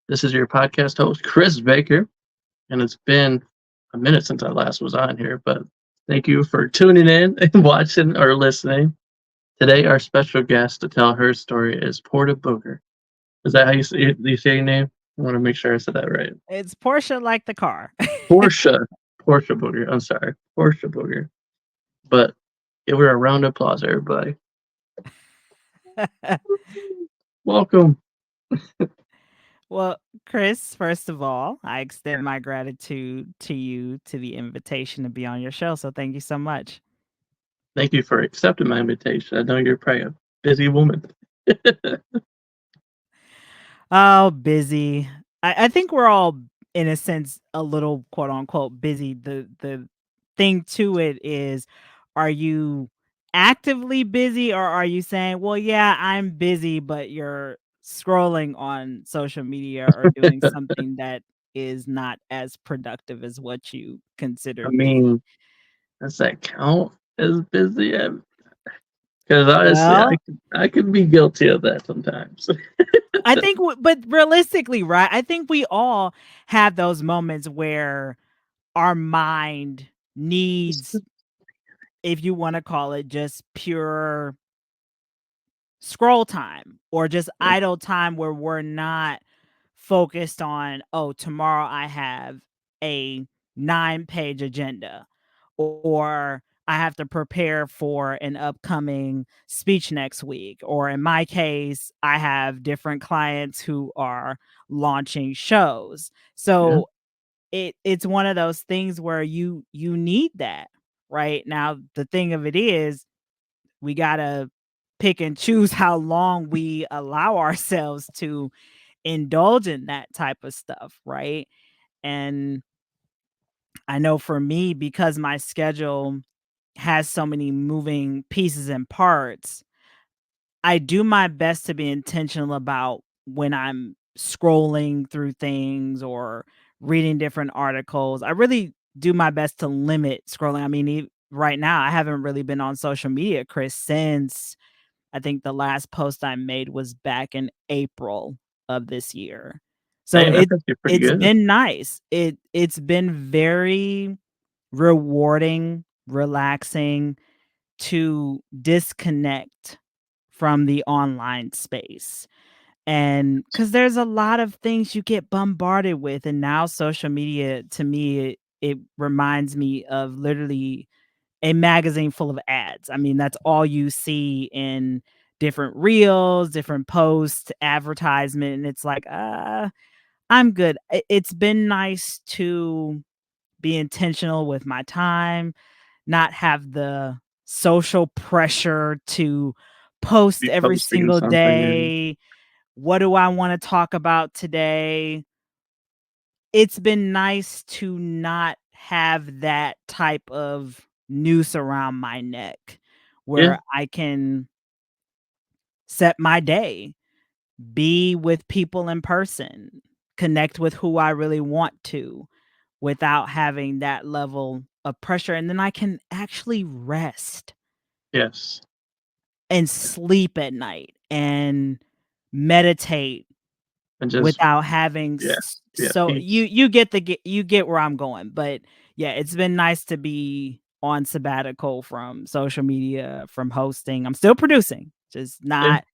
This is your podcast host, Chris Baker, and it's been a minute since I last was on here, but thank you for tuning in and watching or listening. Today, our special guest to tell her story is Portia Booker. Is that how you say your name? I want to make sure I said that right. It's Portia like the car. Portia. Portia Booker. I'm sorry. Portia Booker. But give her a round of applause, everybody. Welcome. Well, Chris, first of all, I extend my gratitude to you to the invitation to be on your show. So thank you so much. Thank you for accepting my invitation. I know you're probably a busy woman. Oh, busy. I think we're all, in a sense, a little quote unquote busy. The thing to it is, are you actively busy or are you saying, well, yeah, I'm busy, but you're scrolling on social media or doing something that is not as productive as what you consider I busy? mean, does that count as busy? Because honestly, Well, I could be guilty of that sometimes. I think, but realistically, right? I think we all have those moments where our mind needs, if you want to call it, just pure scroll time or just idle time where we're not focused on, oh, tomorrow I have a 9-page agenda or I have to prepare for an upcoming speech next week. Or in my case, I have different clients who are launching shows. Yeah, So it's one of those things where you need that. Right now, the thing of it is, we gotta pick and choose how long we allow ourselves to indulge in that type of stuff, right? And I know for me, because my schedule has so many moving pieces and parts, I do my best to be intentional about when I'm scrolling through things or reading different articles. I really do my best to limit scrolling. I mean, right now, I haven't really been on social media, Chris, since I think the last post I made was back in April of this year. So hey, that's actually pretty it's good. been nice. It's been very rewarding, relaxing to disconnect from the online space. And because there's a lot of things you get bombarded with. And now social media, to me, it reminds me of literally a magazine full of ads. I mean, that's all you see in different reels, different posts, advertisement. And it's like, I'm good. It's been nice to be intentional with my time, not have the social pressure to post Be every posting single something and day. What do I want to talk about today? It's been nice to not have that type of noose around my neck yeah, where I can set my day, be with people in person, connect with who I really want to without having that level of pressure. And then I can actually rest yes, and sleep at night and meditate and just without having yeah, yeah, so peace. you get where I'm going. But yeah, it's been nice to be on sabbatical from social media, from hosting. I'm still producing, just Yeah, not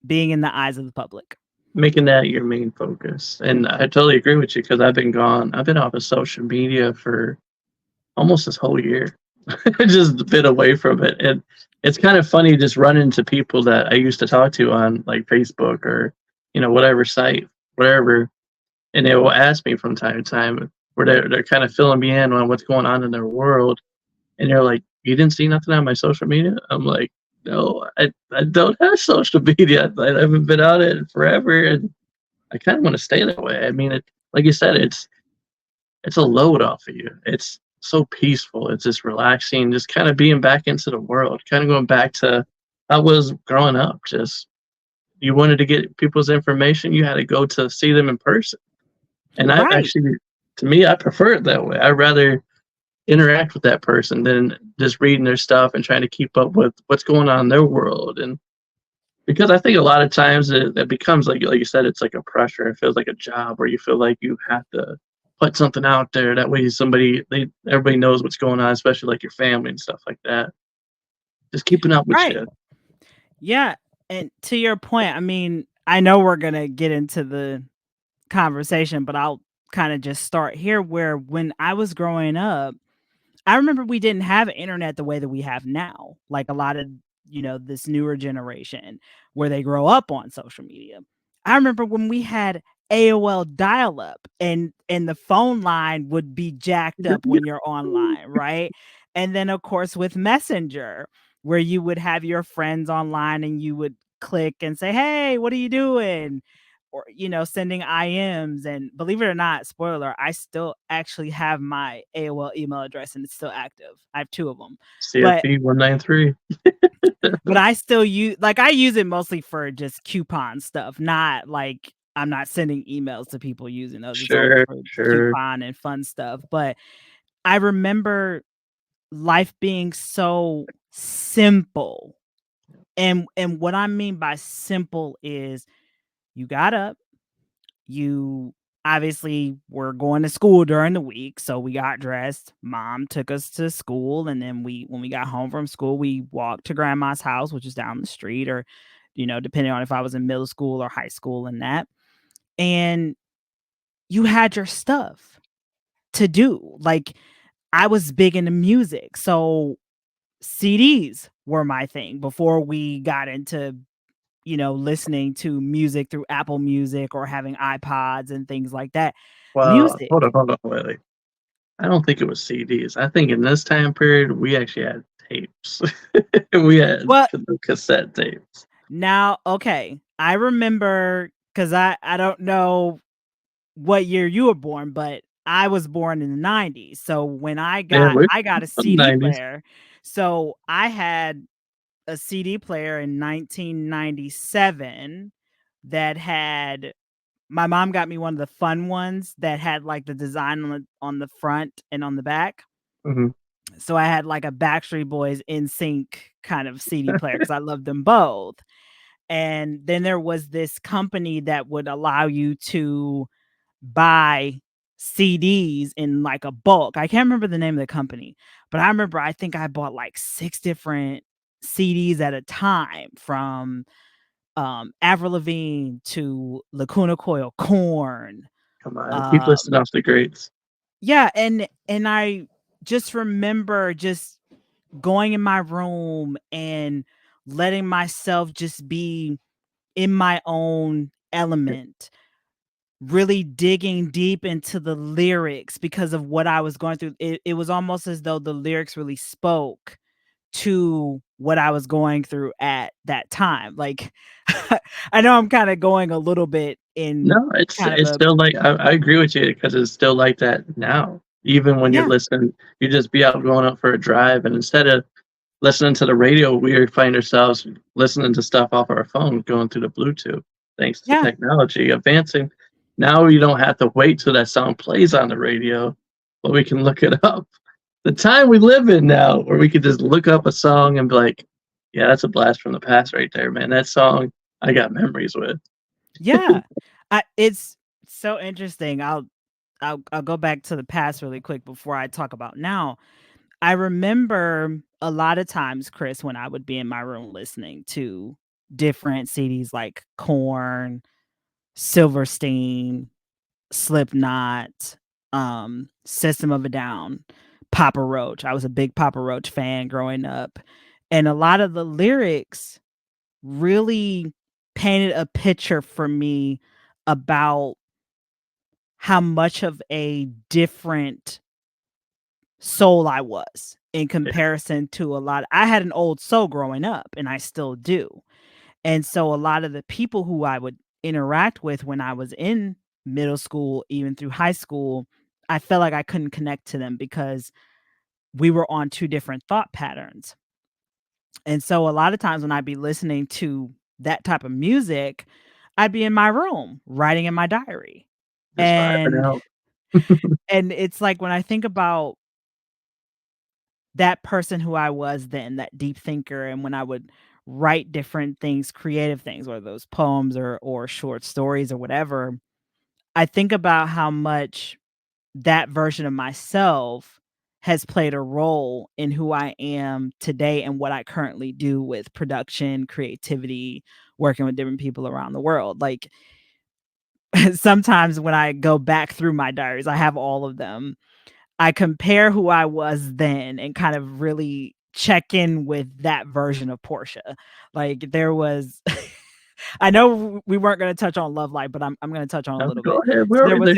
being in the eyes of the public. making that your main focus. And I totally agree with you because I've been gone. I've been off of social media for almost this whole year. Just been away from it, and it's kind of funny just running into people that I used to talk to on like Facebook or whatever site, wherever, and they will ask me from time to time where they're kind of filling me in on what's going on in their world, and they're like, "You didn't see nothing on my social media?" I'm like, "No, I don't have social media. I haven't been on it forever, and I kind of want to stay that way." I mean, like you said, it's a load off of you. It's so peaceful. It's just relaxing, just kind of being back into the world, kind of going back to I was growing up. Just you wanted to get people's information, you had to go to see them in person. And I Right. actually, to me, I prefer it that way. I'd rather interact with that person than just reading their stuff and trying to keep up with what's going on in their world. And Because I think a lot of times it becomes like you said, it's like a pressure. It feels like a job where you feel like you have to put something out there. That way everybody knows what's going on, especially like your family and stuff like that. Just keeping up with Right. shit. Yeah. And to your point, I mean, I know we're gonna get into the conversation, but I'll kind of just start here where when I was growing up, I remember we didn't have internet the way that we have now. Like a lot of, this newer generation where they grow up on social media. I remember when we had AOL dial up and the phone line would be jacked up when you're online, right? And then of course with Messenger where you would have your friends online and you would click and say, "Hey, what are you doing?" Or sending IMs. And believe it or not, spoiler, I still actually have my AOL email address and it's still active. I have 2 of them. But CFP 193. I still I use it mostly for just coupon stuff, not like I'm not sending emails to people using those. It's only Sure, for sure. coupon and fun stuff. But I remember life being so simple. And what I mean by simple is you got up, you obviously were going to school during the week, so we got dressed. Mom took us to school, and then when we got home from school, we walked to grandma's house, which is down the street, or depending on if I was in middle school or high school and that. And you had your stuff to do. Like I was big into music, so CDs were my thing before we got into listening to music through Apple Music or having iPods and things like that. Well, Music. hold on, wait. I don't think it was CDs. I think in this time period we actually had tapes. We had Well, cassette tapes. now, okay, I remember because I don't know what year you were born, but I was born in the 90s. So when Yeah, we're I got a from the CD 90s. player. So I had a CD player in 1997 that had my mom got me one of the fun ones that had like the design on the front and on the back. Mhm. So I had like a Backstreet Boys in sync kind of CD player because I loved them both. And then there was this company that would allow you to buy CDs in like a bulk. I can't remember the name of the company, but I remember I think I bought like 6 different CDs at a time from Avril Lavigne to Lacuna Coil, Corn. Come on, keep listing off the greats. Yeah, and I just remember just going in my room and letting myself just be in my own element, really digging deep into the lyrics because of what I was going through. It was almost as though the lyrics really spoke to what I was going through at that time. Like, I know I'm kinda going a little bit in No, it's kind of it's a still like I agree with you because it's still like that now. Even when you're yeah, listening, you just be out going out for a drive, and instead of listening to the radio, we find ourselves listening to stuff off our phone going through the Bluetooth. Thanks to yeah, technology advancing, now you don't have to wait till that song plays on the radio, but we can look it up. The time we live in now, where we could just look up a song and be like, "Yeah, that's a blast from the past right there, man. That song I got memories with." yeah. It's so interesting. I'll go back to the past really quick before I talk about now. I remember a lot of times, Chris, when I would be in my room listening to different CDs like Korn, Silverstein, Slipknot, System of a Down, Papa Roach. I was a big Papa Roach fan growing up. And a lot of the lyrics really painted a picture for me about how much of a different soul I was in Yeah, comparison to a lot. I had an old soul growing up and I still do. And so a lot of the people who I would interact with when I was in middle school, even through high school, I felt like I couldn't connect to them because we were on 2 different thought patterns. And so a lot of times when I'd be listening to that type of music, I'd be in my room writing in my diary. just vibing And out. and it's like when I think about that person who I was then, that deep thinker, and when I would write different things, creative things, whether those poems or short stories or whatever, I think about how much that version of myself has played a role in who I am today and what I currently do with production, creativity, working with different people around the world. Like sometimes when I go back through my diaries, I have all of them. I compare who I was then and kind of really check in with that version of Portia. Like there was I know we weren't going to touch on Love Life, but I'm going to touch on a little Go bit. ahead. So Where are they?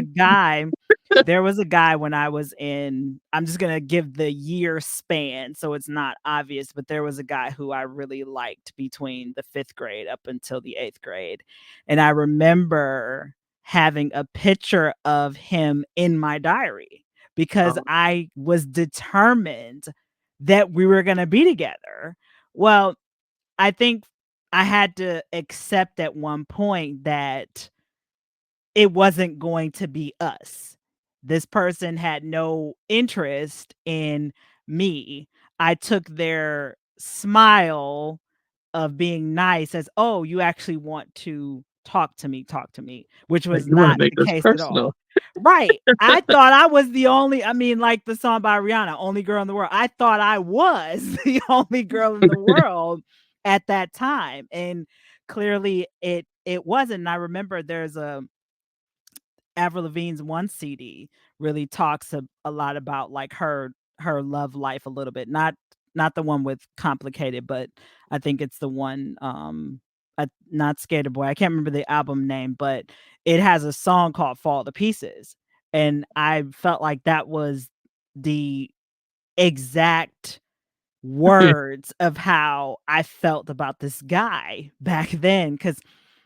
there was a guy when I was in, I'm just going to give the year span so it's not obvious, but there was a guy who I really liked between the 5th grade up until the 8th grade. And I remember having a picture of him in my diary because Oh, I was determined that we were going to be together. Well, I think I had to accept at one point that it wasn't going to be us. This person had no interest in me. I took their smile of being nice as, "Oh, you actually want to talk to me," which like was you want to not make the this case at all. personal. Right. I thought I was the only, I mean, like the song by Rihanna, "Only Girl in the World." I thought I was the only girl in the world at that time, and clearly it wasn't. And I remember there's a Avril Lavigne's one CD really talks a lot about like her love life a little bit. Not the one with Complicated, but I think it's the one not Skater Boy. I can't remember the album name, but it has a song called Fall to Pieces. And I felt like that was the exact words of how I felt about this guy back then. Cause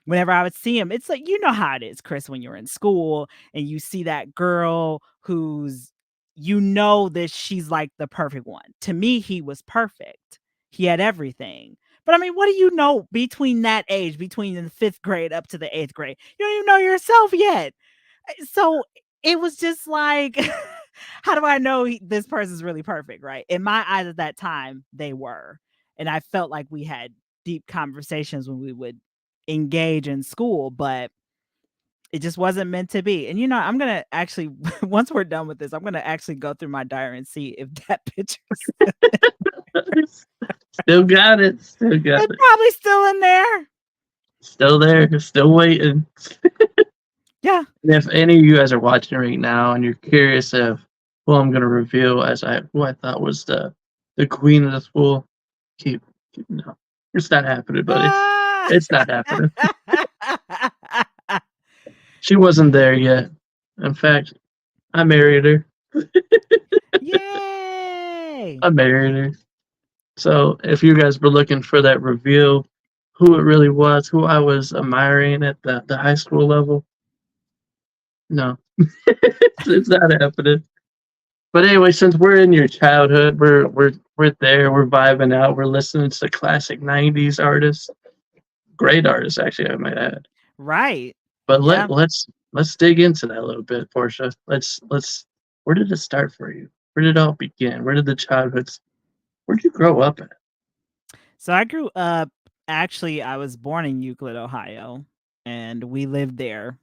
whenever I would see him, it's like, you know how it is, Chris, when you're in school and you see that girl who's, you know, that she's like the perfect one. To me, he was perfect. He had everything. But I mean, what do you know between that age, between the 5th grade up to the 8th grade? You don't even know yourself yet. So it was just like, how do I know this person's really perfect, right? In my eyes at that time, they were. And I felt like we had deep conversations when we would engage in school, but it just wasn't meant to be. And I'm going to actually, once we're done with this, I'm going to actually go through my diary and see if that picture is Still got it. Still got it's it. probably still in there. Still there. Still waiting. Yeah. And if any of you guys are watching right now and you're curious of who I'm gonna reveal as who I thought was the queen of the school, no, it's not happening, buddy. Ah! It's not happening. She wasn't there yet. In fact, I married her. Yay! I married her. So if you guys were looking for that reveal, who it really was, who I was admiring at the high school level, no, it's not happening. But anyway, since we're in your childhood, we're there, we're vibing out, we're listening to classic '90s artists, great artists actually, I might add. Right. But Yeah. let's dig into that a little bit, Portia. Let's. Where did it start for you? Where did it all begin? Where did the childhoods? Where did you grow up at? So I grew up, actually, I was born in Euclid, Ohio, and we lived there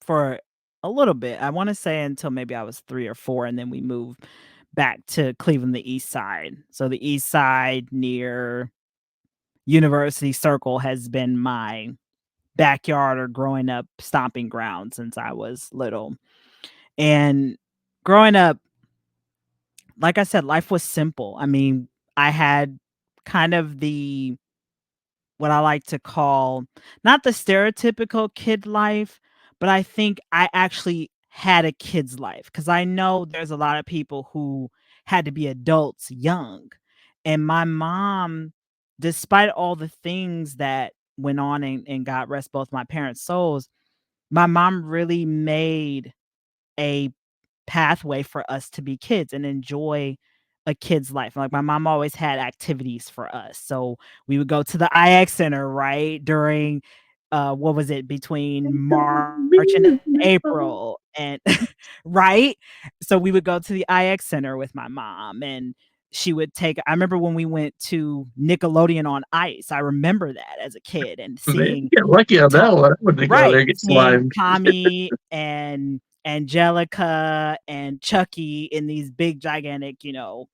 for a little bit. I want to say until maybe I was 3 or 4, and then we moved back to Cleveland, the East Side. So the East Side near University Circle has been my backyard or growing up stomping ground since I was little. And growing up, like I said, life was simple. I mean, I had kind of the what I like to call not the stereotypical kid life, but I think I actually had a kid's life because I know there's a lot of people who had to be adults young. And my mom, despite all the things that went on, and God rest both my parents' souls, my mom really made a pathway for us to be kids and enjoy a kid's life. Like my mom always had activities for us. So we would go to the IX Center, right? During what was it, between March and April and right? So we would go to the IX Center with my mom, and she would take. I remember when we went to Nickelodeon on Ice. I remember that as a kid and Man, seeing you get lucky on that one. I wouldn't go there right, and get seeing slimed. Tommy and Angelica and Chucky in these big gigantic, you know,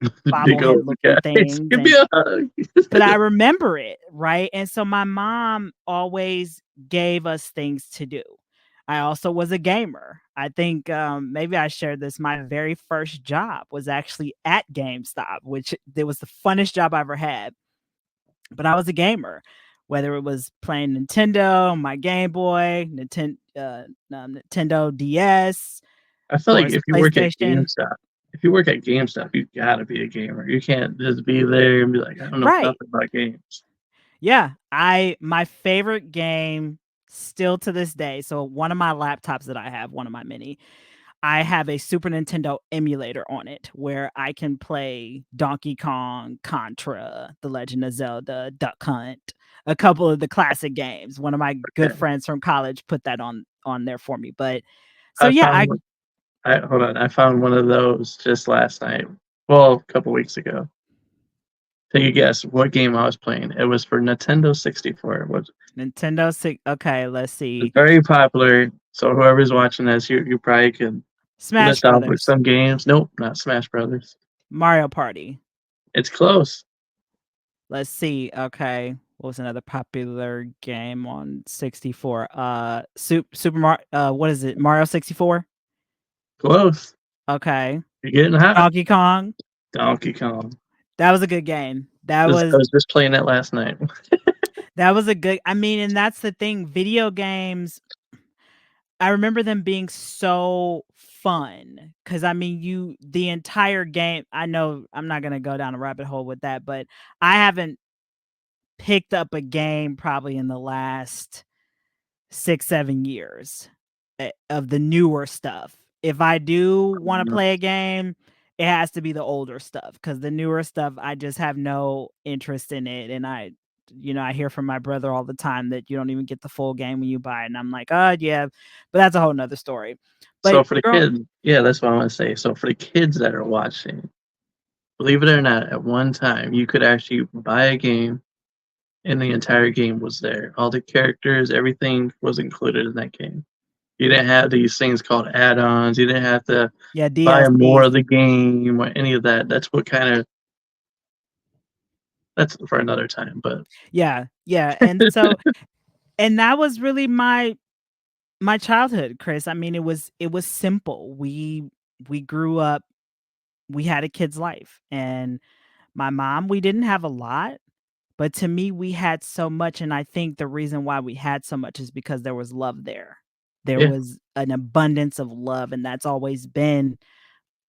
Big bobblehead old looking guys. things. Give me And a hug. but I remember it, right? And so my mom always gave us things to do. I also was a gamer. I think maybe I shared this. My very first job was actually at GameStop, which it was the funnest job I ever had. But I was a gamer, whether it was playing Nintendo, my Game Boy, Nintendo DS, I of feel like course, if you work at PlayStation. GameStop, you gotta be a gamer. You can't just be there and be like, I don't know Right. nothing about games. Yeah. My favorite game still to this day. So one of my laptops that I have, one of my mini, I have a Super Nintendo emulator on it where I can play Donkey Kong, Contra, The Legend of Zelda, Duck Hunt, a couple of the classic games. One of my good Okay. friends from college put that on there for me. But so I yeah, found one. Hold on. I found one of those just last night. Well, a couple weeks ago. Take a guess what game I was playing. It was for Nintendo 64. It was Nintendo 6. Okay, let's see. very popular. So whoever's watching this, you probably could Smash list off with Brothers, some games. Nope, not Smash Brothers. Mario Party. It's close. Let's see. Okay. What was another popular game on 64? Super Mario, what is it? Mario 64? Close. Okay. You're getting hot. Donkey Kong. Donkey Kong. That was a good game. I was just playing that last night. That was a good, I mean, and that's the thing. Video games, I remember them being so fun because I mean, the entire game. I know I'm not gonna go down a rabbit hole with that, but I haven't picked up a game probably in the last 6-7 years of the newer stuff. If I do want to play a game, it has to be the older stuff because the newer stuff I just have no interest in it. And I hear from my brother all the time that you don't even get the full game when you buy it. And I'm like, oh yeah, but that's a whole nother story. So But for the kids, yeah, that's what I want to say. So for the kids that are watching, believe it or not, at one time you could actually buy a game and the entire game was there. All the characters, everything was included in that game. You didn't have these things called add-ons. You didn't have to yeah, buy more DLC. of the game or any of that. That's what kind of that's for another time. But Yeah, yeah. And so and that was really my childhood, Chris. I mean, it was simple. We grew up, we had a kid's life. And my mom, we didn't have a lot, but to me, we had so much. And I think the reason why we had so much is because there was love there. There yeah, was an abundance of love, and that's always been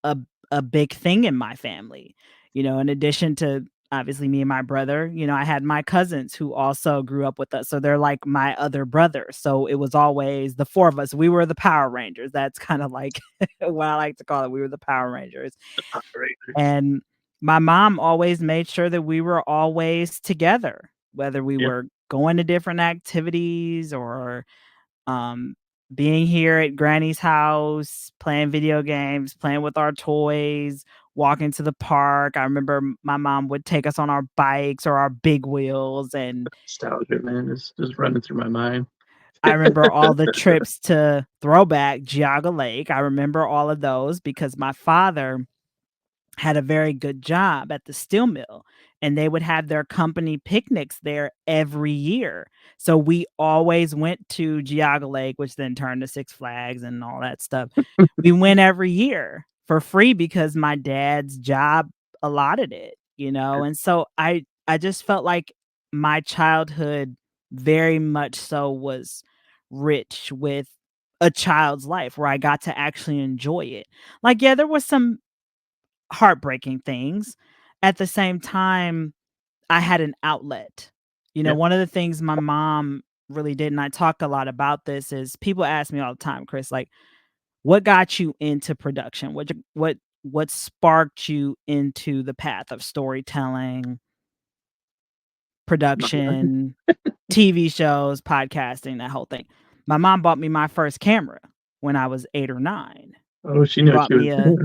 a a big thing in my family. In addition to obviously me and my brother, I had my cousins who also grew up with us. So they're like my other brothers. So it was always the four of us. We were the Power Rangers. That's kind of like what I like to call it. We were the Power Rangers. operators. And my mom always made sure that we were always together, whether we Yep. were going to different activities or um, being here at Granny's house, playing video games, playing with our toys, walking to the park. I remember my mom would take us on our bikes or our big wheels. And Nostalgia, man, is just running through my mind. I remember all the trips to Throwback, Geauga Lake. I remember all of those because my father had a very good job at the steel mill, and they would have their company picnics there every year. So we always went to Geauga Lake, which then turned to Six Flags and all that stuff. We went every year for free because my dad's job allotted it, and so I just felt like my childhood very much so was rich with a child's life where I got to actually enjoy it. Like, yeah, there was some heartbreaking things. At the same time, I had an outlet. Yep. One of the things my mom really did, and I talk a lot about this, is people ask me all the time, Chris, like, what got you into production? What sparked you into the path of storytelling, production, TV shows, podcasting, that whole thing? My mom bought me my first camera when I was 8 or 9. Oh, she She knew what bought she was me doing.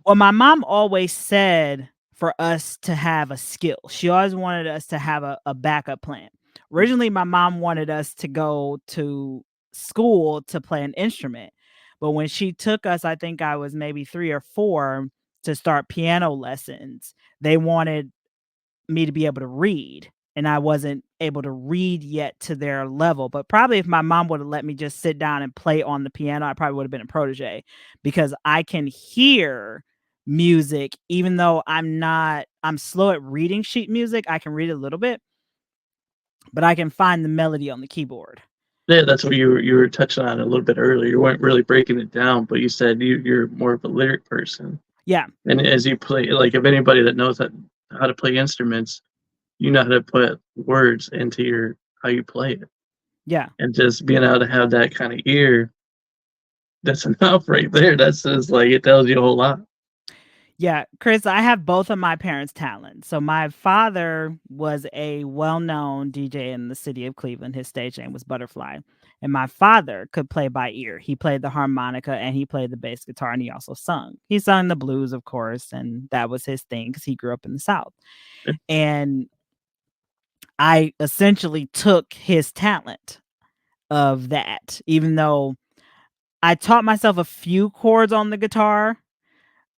well, my mom always said for us to have a skill. She always wanted us to have a backup plan. Originally, my mom wanted us to go to school to play an instrument. But when she took us, I think I was maybe 3 or 4 to start piano lessons, they wanted me to be able to read, and I wasn't able to read yet to their level. But probably if my mom would have let me just sit down and play on the piano, I probably would have been a protege, because I can hear music even though I'm slow at reading sheet music. I can read a little bit, but I can find the melody on the keyboard. Yeah, that's what you were touching on a little bit earlier. You weren't really breaking it down, but you said you're more of a lyric person. Yeah. And as you play, like if anybody that knows how to play instruments, you know how to put words into your how you play it. Yeah. And just being able to have that kind of ear, that's enough right there. That's just like it tells you a whole lot. Yeah, Chris, I have both of my parents' talents. So my father was a well-known DJ in the city of Cleveland. His stage name was Butterfly. And my father could play by ear. He played the harmonica and he played the bass guitar, and he also sung. He sung the blues, of course, and that was his thing because he grew up in the South. And I essentially took his talent of that, even though I taught myself a few chords on the guitar.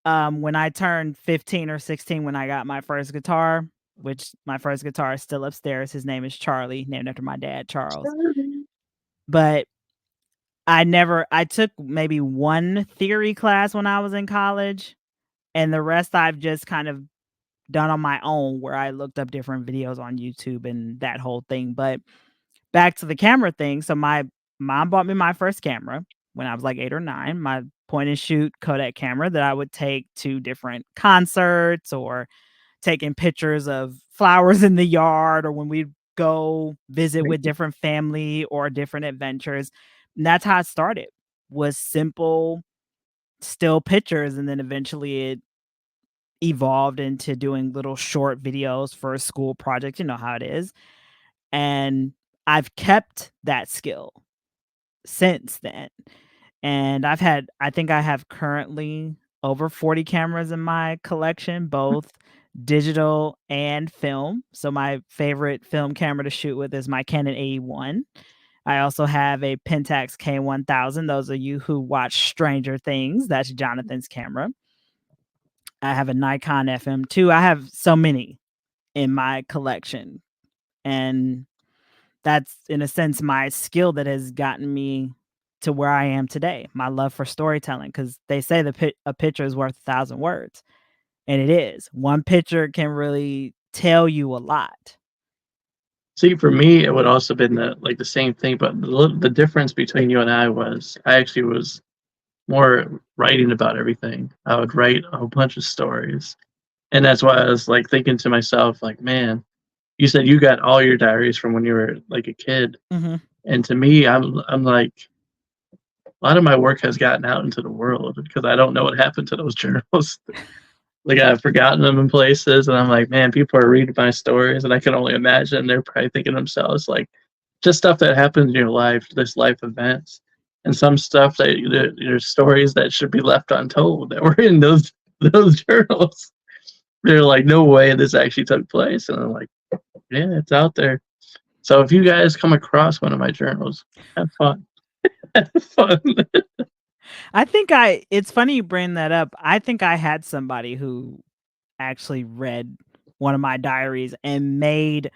When I turned 15 or 16, when I got my first guitar, which my first guitar is still upstairs. His name is Charlie, named after my dad, Charles. But I took maybe one theory class when I was in college, and the rest I've just kind of done on my own, where I looked up different videos on YouTube and that whole thing. But back to the camera thing. So my mom bought me my first camera when I was like 8 or 9, my point and shoot Kodak camera that I would take to different concerts, or taking pictures of flowers in the yard, or when we'd go visit with different family or different adventures. And that's how it started, was simple still pictures. And then eventually it evolved into doing little short videos for a school project. You know how it is. And I've kept that skill since then. And I think I have currently over 40 cameras in my collection, both digital and film. So my favorite film camera to shoot with is my Canon 81. I also have a Pentax K1000. Those of you who watch Stranger Things, that's Jonathan's camera. I have a Nikon FM2. I have so many in my collection. And that's, in a sense, my skill that has gotten me to where I am today. My love for storytelling, because they say a picture is worth 1,000 words, and it is. One picture can really tell you a lot. See, for me, it would also been the same thing, but the difference between you and I was I actually was more writing about everything. I would write a whole bunch of stories, and that's why I was like thinking to myself, like, man, you said you got all your diaries from when you were like a kid, and to me, I'm like, a lot of my work has gotten out into the world because I don't know what happened to those journals. Like I've forgotten them in places, and I'm like, man, people are reading my stories, and I can only imagine they're probably thinking to themselves, like, just stuff that happens in your life, this life events, and some stuff that there's stories that should be left untold that were in those journals. They're like, no way this actually took place, and I'm like, yeah, it's out there. So if you guys come across one of my journals, have fun. Have fun. It's funny you bring that up. I think I had somebody who actually read one of my diaries and made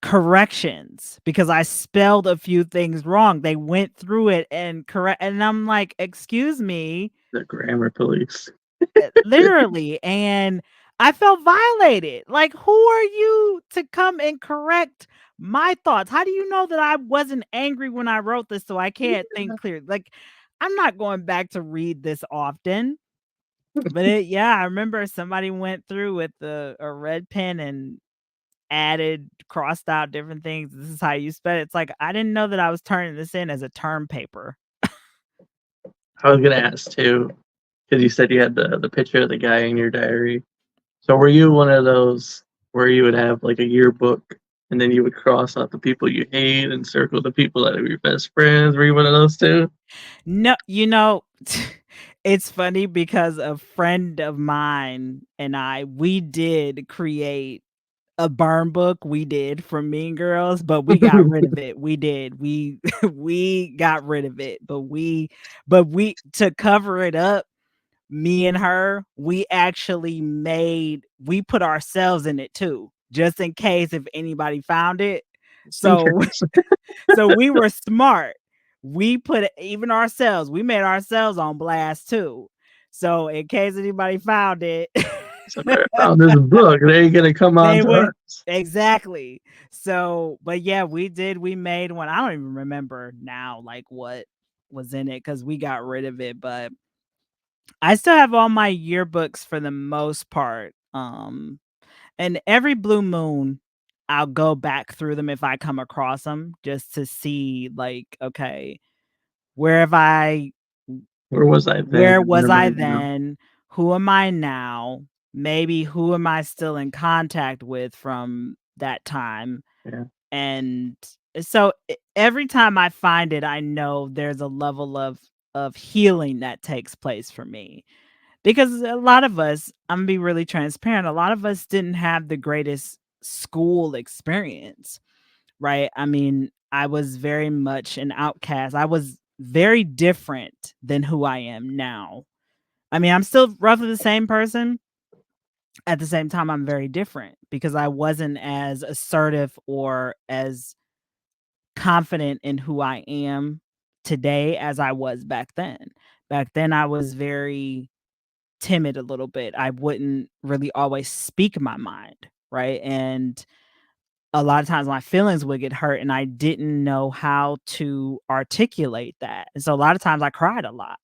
corrections because I spelled a few things wrong. They went through it and and I'm like, excuse me. The grammar police. Literally. And I felt violated. Like, who are you to come and correct my thoughts? How do you know that I wasn't angry when I wrote this, so I can't think clearly? Like, I'm not going back to read this often. But I remember somebody went through with a red pen and crossed out different things. This is how you spell it. It's like, I didn't know that I was turning this in as a term paper. I was gonna ask too, because you said you had the picture of the guy in your diary. So were you one of those where you would have like a yearbook and then you would cross out the people you hate and circle the people that are your best friends? Were you one of those too? No, It's funny because a friend of mine and we did create a burn book, we did, for Mean Girls, but we got rid of it. We did. We we got rid of it, but we to cover it up, me and her, we put ourselves in it too, just in case if anybody found it. Just in So case. so we were smart. We put even ourselves, we made ourselves on blast too. So in case anybody found it, Somebody found this book. They ain't gonna come on they to would us. exactly. So, but yeah, we made one. I don't even remember now like what was in it because we got rid of it, but I still have all my yearbooks for the most part. And every blue moon, I'll go back through them if I come across them just to see, like, okay, where have I, Where was I then? where And where was am I I now? then? Who am I now? Maybe who am I still in contact with from that time? Yeah. And so every time I find it, I know there's a level of healing that takes place for me. Because a lot of us, I'm gonna be really transparent, a lot of us didn't have the greatest school experience, right? I mean, I was very much an outcast. I was very different than who I am now. I mean, I'm still roughly the same person. At the same time, I'm very different because I wasn't as assertive or as confident in who I am today as I was back then. Back then, I was very timid a little bit. I wouldn't really always speak my mind, right? And a lot of times my feelings would get hurt and I didn't know how to articulate that. And so a lot of times I cried a lot,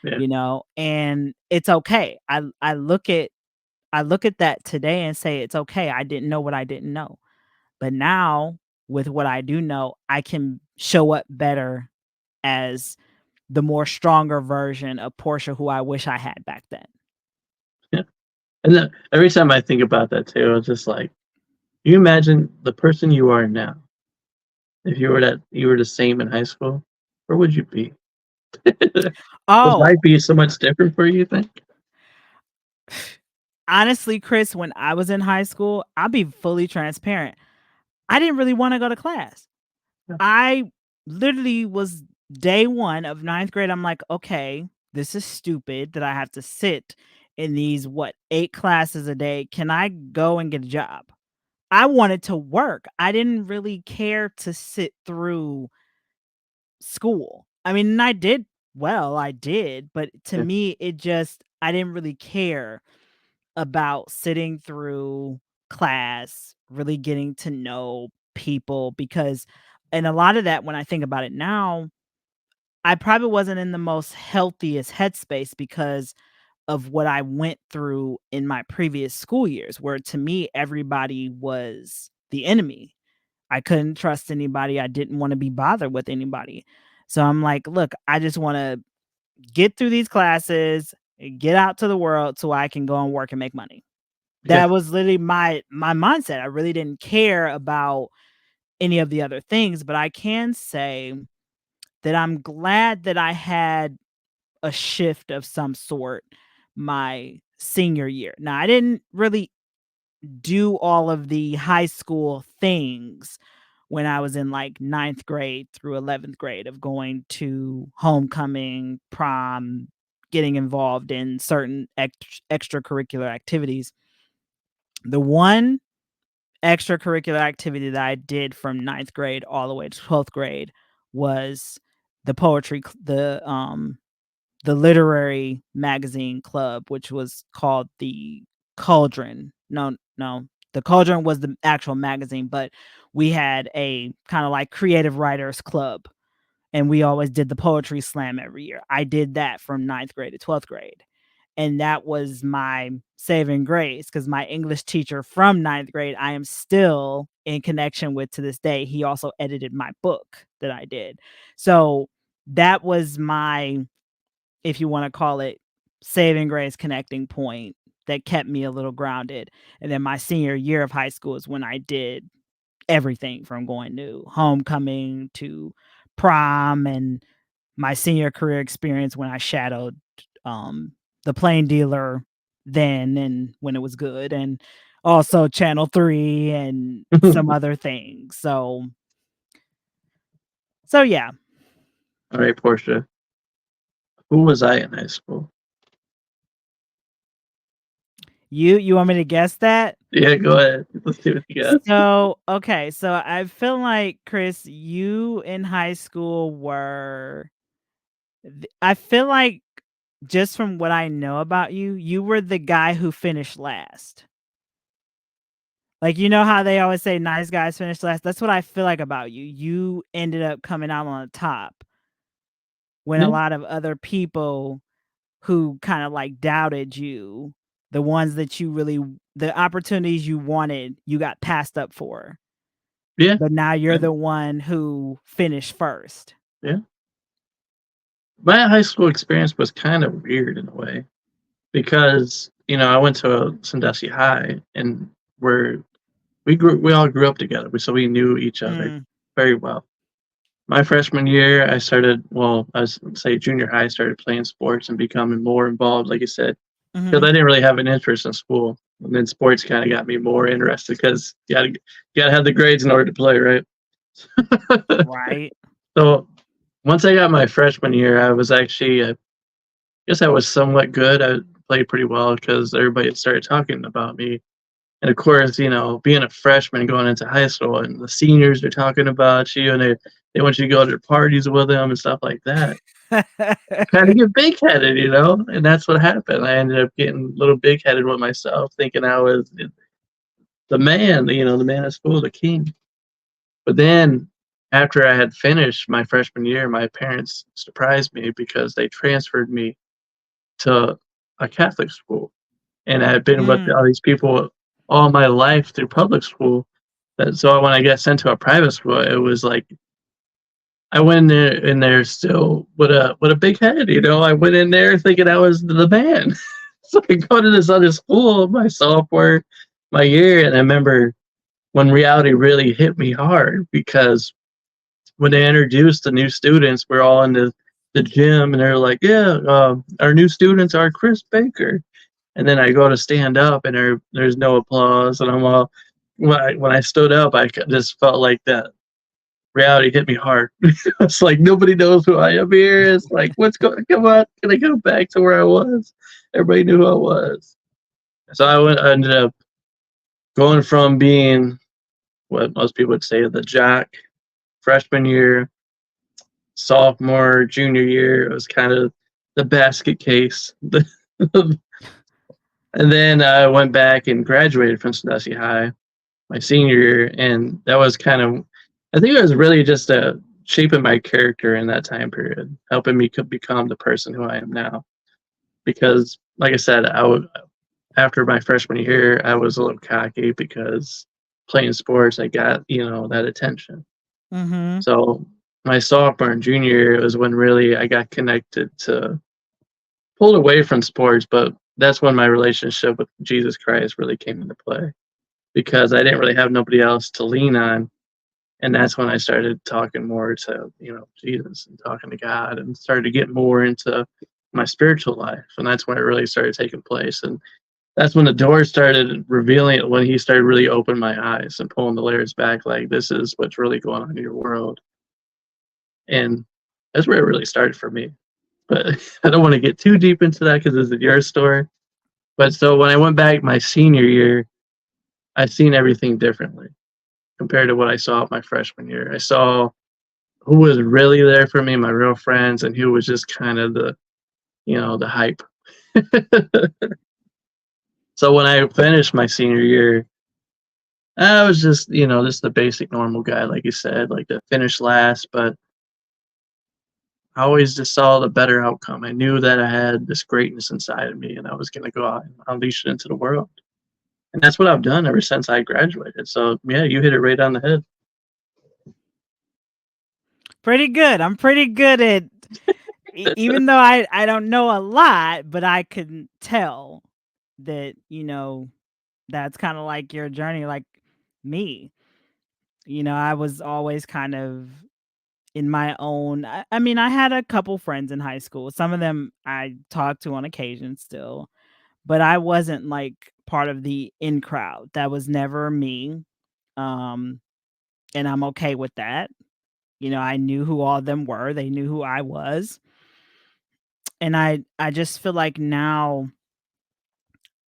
Yeah. and it's okay. I look at that today and say it's okay. I didn't know what I didn't know. But now with what I do know, I can show up better as the more stronger version of Portia who I wish I had back then. Yeah. And then every time I think about that too, it's just like, you imagine the person you are now. If you were the same in high school, where would you be? Would Oh, life be so much different for you, you think? honestly, Chris, when I was in high school, I'll be fully transparent. I didn't really want to go to class. Yeah. I literally was day one of ninth grade. I'm like, okay, this is stupid that I have to sit in these, what, 8 classes a day. Can I go and get a job? I wanted to work. I didn't really care to sit through school. I mean, and I did well, I did, but to Yeah. me, I didn't really care about sitting through class, really getting to know people because and a lot of that when I think about it now, I probably wasn't in the most healthiest headspace because of what I went through in my previous school years, where to me, everybody was the enemy. I couldn't trust anybody. I didn't want to be bothered with anybody. So I'm like, look, I just want to get through these classes, get out to the world so I can go and work and make money. Yeah. That was literally my mindset. I really didn't care about any of the other things, but I can say that I'm glad that I had a shift of some sort my senior year. Now, I didn't really do all of the high school things when I was in like ninth grade through 11th grade of going to homecoming, prom, getting involved in certain extracurricular activities. The one extracurricular activity that I did from ninth grade all the way to 12th grade was the the literary magazine club, which was called the Cauldron. No, no, the Cauldron was the actual magazine, but we had a kind of like creative writers club, and we always did the poetry slam every year. I did that from ninth grade to 12th grade. And that was my saving grace because my English teacher from ninth grade, I am still in connection with to this day. He also edited my book that I did. So that was my, if you want to call it, saving grace connecting point that kept me a little grounded. And then my senior year of high school is when I did everything from going to homecoming to prom and my senior career experience when I shadowed the Plain Dealer then and when it was good, and also Channel 3 and some other things. So yeah. All right, Portia. Who was I in high school? You want me to guess that? Yeah, go ahead. Let's see what you got. So, okay, so I feel like, Chris, you in high school were I feel like, just from what I know about you, you were the guy who finished last. Like, you know how they always say nice guys finish last? That's what I feel like about you. You ended up coming out on the top when a Yeah, lot of other people who kind of like doubted you, the ones that you really, the opportunities you wanted, you got passed up for. yeah, But now you're yeah. the one who finished first. Yeah. My high school experience was kind of weird in a way because I went to Sandusky High, and we all grew up together, so we knew each other Mm, very well. My freshman year, I started. Well, I was say junior high, I started playing sports and becoming more involved, like you said, because mhm. I didn't really have an interest in school, and then sports kind of got me more interested because you gotta have the grades in order to play, right? Right. So once I got my freshman year, I was actually, guess I was somewhat good. I played pretty well because everybody started talking about me. And of course, being a freshman going into high school, and the seniors are talking about you, and they want you to go to their parties with them and stuff like that. Kind of get big headed, and that's what happened. I ended up getting a little big headed with myself, thinking I was the man, the man of school, the king. But then, after I had finished my freshman year, my parents surprised me because they transferred me to a Catholic school, and I had been with all Mm. these people all my life through public school. So when I got sent to a private school, it was like I went in there still with a big head. I went in there thinking I was the man. So I go to this other school my sophomore my year, and I remember when reality really hit me hard because when they introduced the new students, we're all in the gym, and they're like, "Yeah, our new students are Chris Baker." And then I go to stand up, and there's no applause, and I'm all when I stood up, just felt like that reality hit me hard. It's like nobody knows who I am here. It's like, what's going? Come on, can I go back to where I was? Everybody knew who I was. So I ended up going from being what most people would say the jock freshman year, sophomore, junior year. It was kind of the basket case. And then I went back and graduated from Sandusky High my senior year, and that was kind of, I think it was really just shaping my character in that time period, helping me become the person who I am now. Because, like I said, after my freshman year, I was a little cocky because playing sports, I got that attention. Mhm. So my sophomore and junior year was when really I got connected to pulled away from sports, but that's when my relationship with Jesus Christ really came into play because I didn't really have nobody else to lean on. And that's when I started talking more to, Jesus and talking to God and started to get more into my spiritual life. And that's when it really started taking place. And that's when the doors started revealing it, when he started really opening my eyes and pulling the layers back, like, this is what's really going on in your world. And that's where it really started for me. But I don't want to get too deep into that because it's your story. But so when I went back my senior year, I seen everything differently compared to what I saw my freshman year. I saw who was really there for me, my real friends, and who was just kind of the hype. So when I finished my senior year, I was just the basic normal guy, like you said, like the finish last, but I always just saw the better outcome. I knew that I had this greatness inside of me, and I was going to go out and unleash it into the world. And that's what I've done ever since I graduated. So yeah, you hit it right on the head. Pretty good. I'm pretty good at even though I don't know a lot, but I can tell that, that's kind of like your journey, like me. I was always kind of in my own I mean, I had a couple friends in high school. Some of them I talk to on occasion still, but I wasn't, like, part of the in crowd. That was never me, um, and I'm okay with that. You know, I knew who all of them were. They knew who I was, and I just feel like now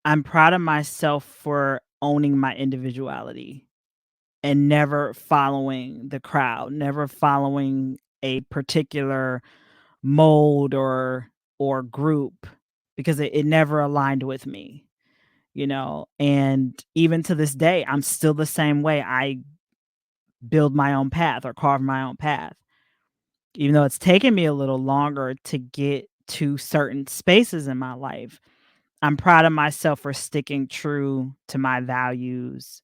I'm proud of myself for owning my individuality and never following the crowd, never following a particular mold or group because it never aligned with me, you know? And even to this day, I'm still the same way. I build my own path or carve my own path. Even though it's taken me a little longer to get to certain spaces in my life, I'm proud of myself for sticking true to my values,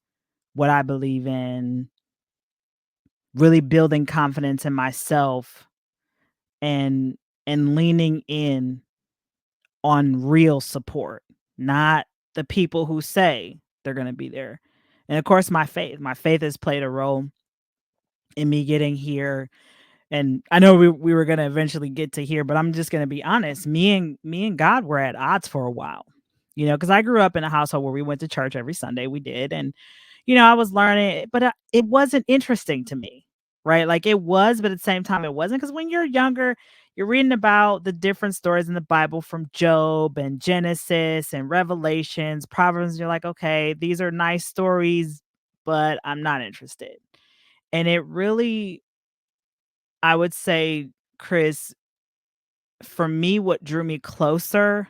what I believe in, really building confidence in myself and leaning in on real support, not the people who say they're going to be there. And of course, my faith has played a role in me getting here. And I know we were going to eventually get to here, but I'm just going to be honest. Me and God were at odds for a while, you know, because I grew up in a household where we went to church every Sunday. We did, and you know, I was learning, but it wasn't interesting to me, right? Like it was, but at the same time, it wasn't. Because when you're younger, you're reading about the different stories in the Bible from Job and Genesis and Revelations, Proverbs. And you're like, okay, these are nice stories, but I'm not interested. And it really, I would say, Chris, for me, what drew me closer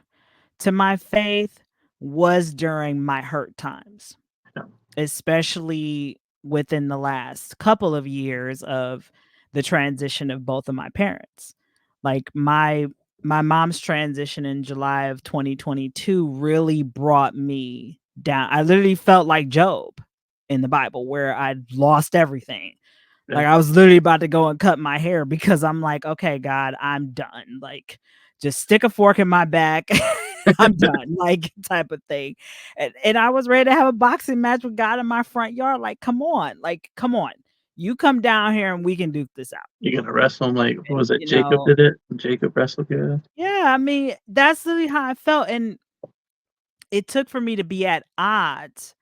to my faith was during my hurt times, Yeah. especially within the last couple of years of the transition of both of my parents. Like my mom's transition in July of 2022 really brought me down. I literally felt like Job in the Bible where I'd lost everything. Yeah. Like I was literally about to go and cut my hair because I'm like, okay, God, I'm done. Like, just stick a fork in my back. I'm done, like type of thing. And I was ready to have a boxing match with God in my front yard. Like, come on. You come down here and we can duke this out. You're gonna wrestle him like what was it? You Jacob know, did it. Jacob wrestled good. yeah, I mean, that's really how I felt. And it took for me to be at odds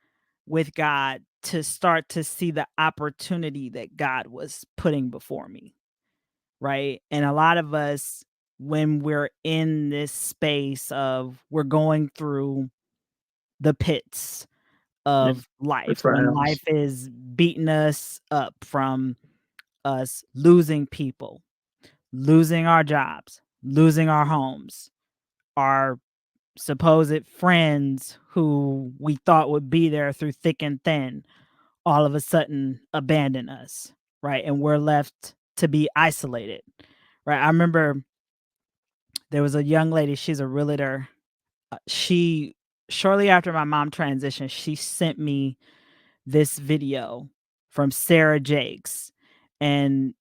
with God to start to see the opportunity that God was putting before me. Right? And a lot of us, when we're in this space of we're going through the pits Yeah. of The life, when trials. life is beating us up from us losing people, losing our jobs, losing our homes, our supposed friends who we thought would be there through thick and thin, all of a sudden abandon us, right? And we're left to be isolated, right? I remember there was a young lady, she's a realtor. She shortly after my mom transitioned, she sent me this video from Sarah Jakes. And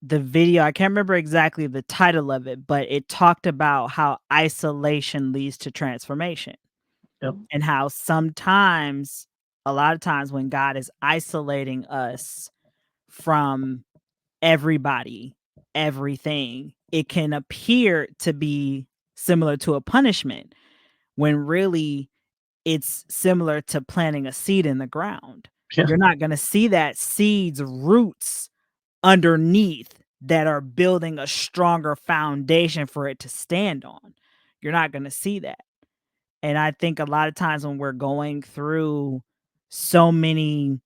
the video, I can't remember exactly the title of it, but it talked about how isolation leads to transformation Yep. and how sometimes, a lot of times, when God is isolating us from everybody, everything, it can appear to be similar to a punishment when really it's similar to planting a seed in the ground. Yeah. You're not going to see that seed's roots underneath that are building a stronger foundation for it to stand on. You're not going to see that. And I think a lot of times when we're going through so many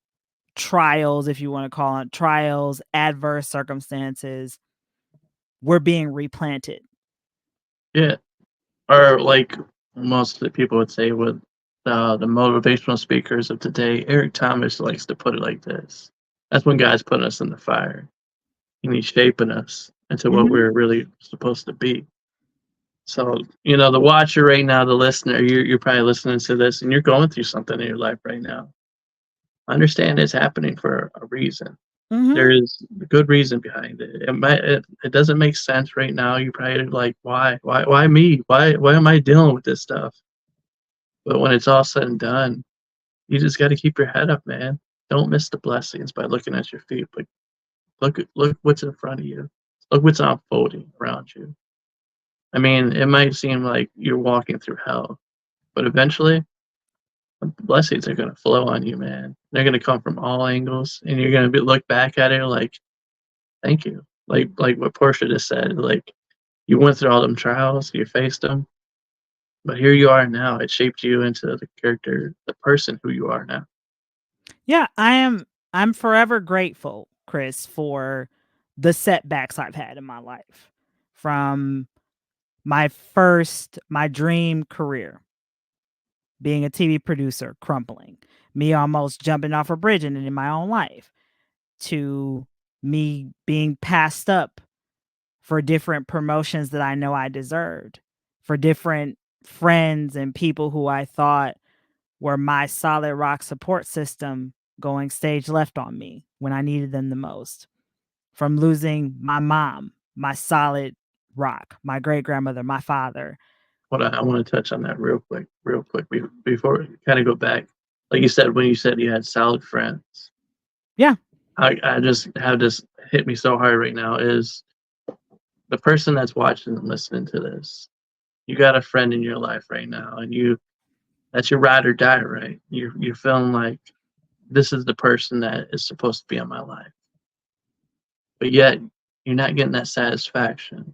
trials, if you want to call it trials, adverse circumstances, we're being replanted. Yeah. Or like most of the people would say with the motivational speakers of today, Eric Thomas likes to put it like this. That's when God's putting us in the fire and he's shaping us into what Mhm. we're really supposed to be. So, you know, the watcher right now, the listener, you're probably listening to this and you're going through something in your life right now. Understand it's happening for a reason. There Mhm. is a good reason behind it. It doesn't make sense right now. You probably like, why me? Why am I dealing with this stuff? But when it's all said and done, you just got to keep your head up, man. Don't miss the blessings by looking at your feet, but look what's in front of you. Look what's unfolding around you. I mean, it might seem like you're walking through hell, but eventually the blessings are gonna flow on you, man. They're gonna come from all angles, and you're gonna be look back at it like, thank you. Like what Portia just said, like you went through all them trials, you faced them, but here you are now. It shaped you into the character, the person who you are now. Yeah, I'm forever grateful, Chris, for the setbacks I've had in my life. From my dream career, being a TV producer, crumbling, me almost jumping off a bridge and in my own life, to me being passed up for different promotions that I know I deserved, for different friends and people who I thought were my solid rock support system going stage left on me when I needed them the most. From losing my mom, my solid rock, my great grandmother, my father. Hold on, I want to touch on that real quick before we kind of go back. Like you said, when you said you had solid friends, Yeah. I just have this hit me so hard right now is the person that's watching and listening to this. You got a friend in your life right now, and that's your ride or die, right? You're feeling like this is the person that is supposed to be in my life, but yet you're not getting that satisfaction.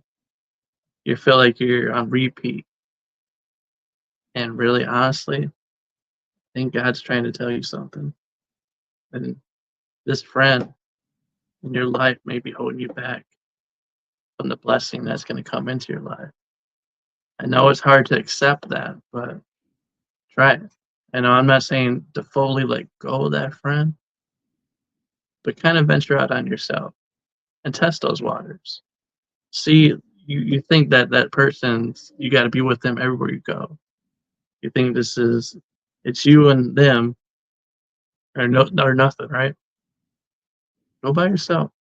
You feel like you're on repeat, and really, honestly, I think God's trying to tell you something. And this friend in your life may be holding you back from the blessing that's going to come into your life. I know it's hard to accept that, but try it. I know I'm not saying to fully let go of that friend, but kind of venture out on yourself and test those waters. See, you think that that person's, you got to be with them everywhere you go. You think it's you and them or no or nothing, right? Go by yourself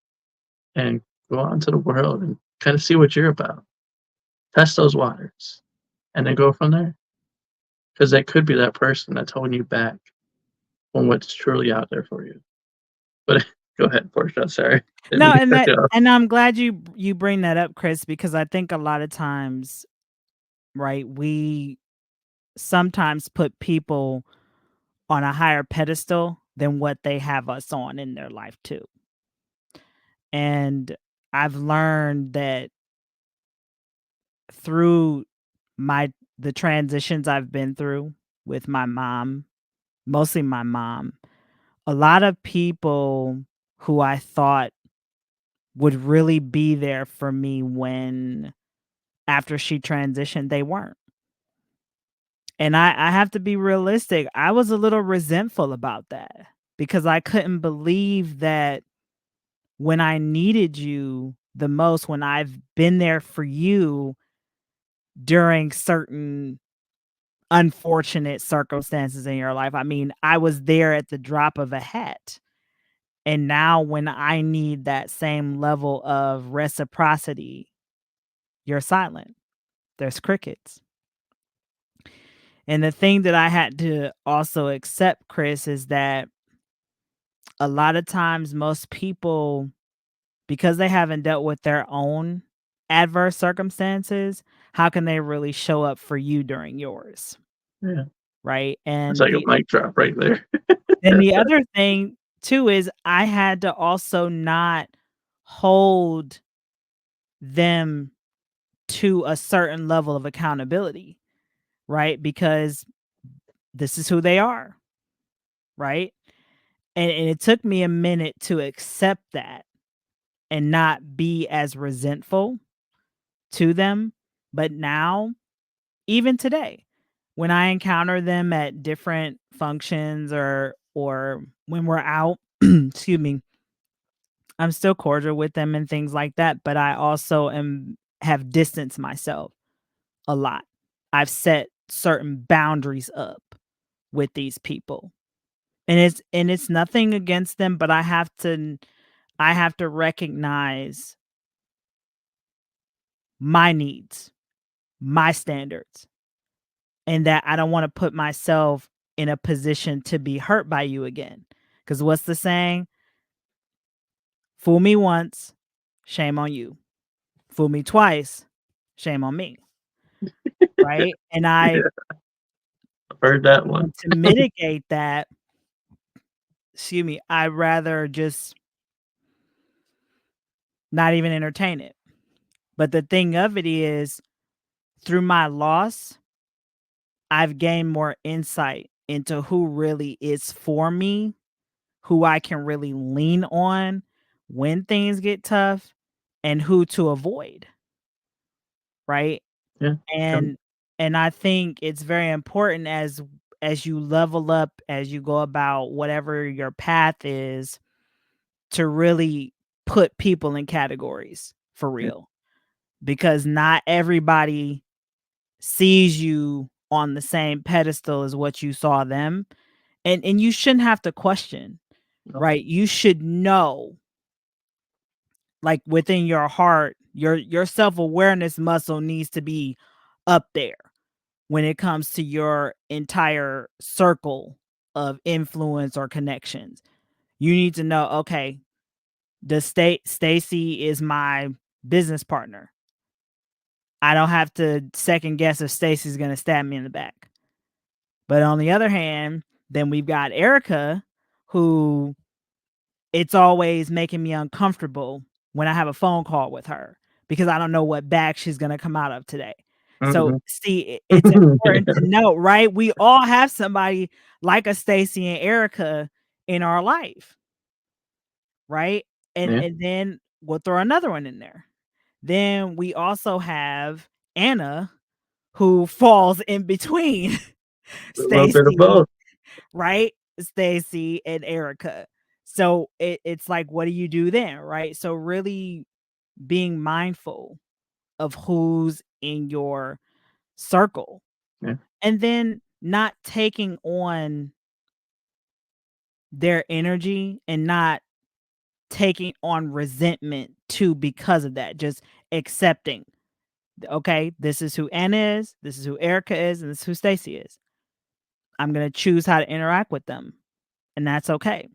and go out into the world and kind of see what you're about. Test those waters and then go from there. Because that could be that person that's holding you back from what's truly out there for you. But go ahead, Portia. Sorry, didn't No, mean to cut you off. and I'm glad you bring that up, Chris, because I think a lot of times, right, we sometimes put people on a higher pedestal than what they have us on in their life too. And I've learned that through the transitions I've been through with my mom, mostly my mom, a lot of people who I thought would really be there for me when after she transitioned, they weren't. And I have to be realistic. I was a little resentful about that because I couldn't believe that when I needed you the most, when I've been there for you during certain unfortunate circumstances in your life. I mean, I was there at the drop of a hat. And now when I need that same level of reciprocity, you're silent. There's crickets. And the thing that I had to also accept, Chris, is that a lot of times most people, because they haven't dealt with their own adverse circumstances, how can they really show up for you during yours? Yeah, Right. it's like a mic drop right there. And the other thing too is I had to also not hold them to a certain level of accountability, right? Because this is who they are, right? And it took me a minute to accept that and not be as resentful to them. But now, even today, when I encounter them at different functions or when we're out, excuse me, I'm still cordial with them and things like that, but I also have distanced myself a lot. I've set certain boundaries up with these people. And it's nothing against them, but I have to recognize my needs, my standards, and that I don't want to put myself in a position to be hurt by you again. Cuz what's the saying? Fool me once, shame on you. Fool me twice, shame on me, right? And Yeah, I've heard that one. and to mitigate that, excuse me, I'd rather just not even entertain it. But the thing of it is, through my loss, I've gained more insight into who really is for me, who I can really lean on when things get tough, and who to avoid, right? Yeah, true. And I think it's very important as you level up, as you go about whatever your path is, to really put people in categories for Yeah, real, because not everybody sees you on the same pedestal as what you saw them, and you shouldn't have to question, no, right? You should know, like, within your heart, your self-awareness muscle needs to be up there when it comes to your entire circle of influence or connections. You need to know, okay, the Stacy is my business partner. I don't have to second guess if Stacy's gonna stab me in the back. But on the other hand, then we've got Erica, who it's always making me uncomfortable when I have a phone call with her because I don't know what bag she's gonna come out of today. So, mhm. see, it's important Yeah, to know, right? We all have somebody like a Stacy and Erica in our life, right? yeah, And then we'll throw another one in there. Then we also have Anna, who falls in between a little bit of Stacy, both. right? Stacy and Erica. So it's like, what do you do then, right? So really being mindful of who's in your circle, Yeah, and then not taking on their energy and not taking on resentment too because of that. Just accepting, okay, this is who Anna is, this is who Erica is, and this is who Stacy is. I'm gonna choose how to interact with them, and that's okay.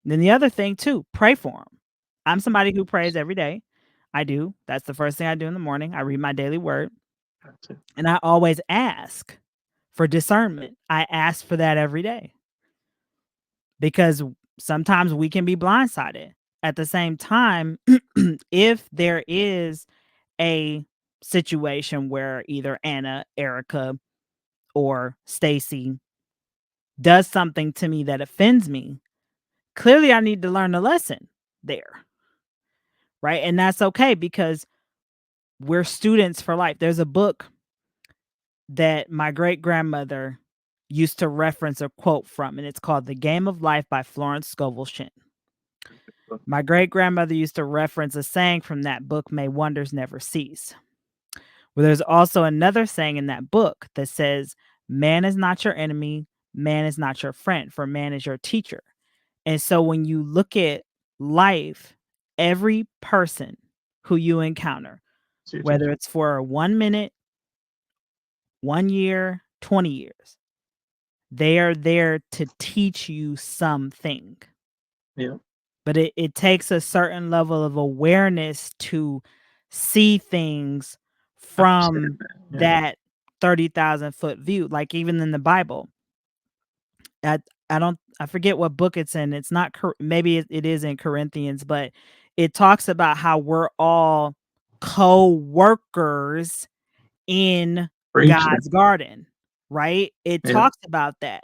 Then the other thing too, pray for them. I'm somebody who prays every day. I do. That's the first thing I do in the morning. I read my daily word, gotcha. and I always ask for discernment. I ask for that every day because sometimes we can be blindsided. At the same time, if there is a situation where either Anna, Erica, or Stacy does something to me that offends me, clearly I need to learn a lesson there, right? And that's okay because we're students for life. There's a book that my great grandmother used to reference a quote from, and it's called The Game of Life by Florence Scovel Shinn. My great grandmother used to reference a saying from that book, "May wonders never cease." Well, there's also another saying in that book that says, "Man is not your enemy, man is not your friend, for man is your teacher." And so when you look at life, every person who you encounter, See what you whether it's for 1 minute, 1 year, 20 years, they are there to teach you something. yeah, But it takes a certain level of awareness to see things understand from that. Yeah, that 30,000-foot view. Like even in the Bible, I I forget what book it's in. It's not maybe it is in Corinthians, but it talks about how we're all co-workers in preaching. God's garden, right? It Yeah, talks about that.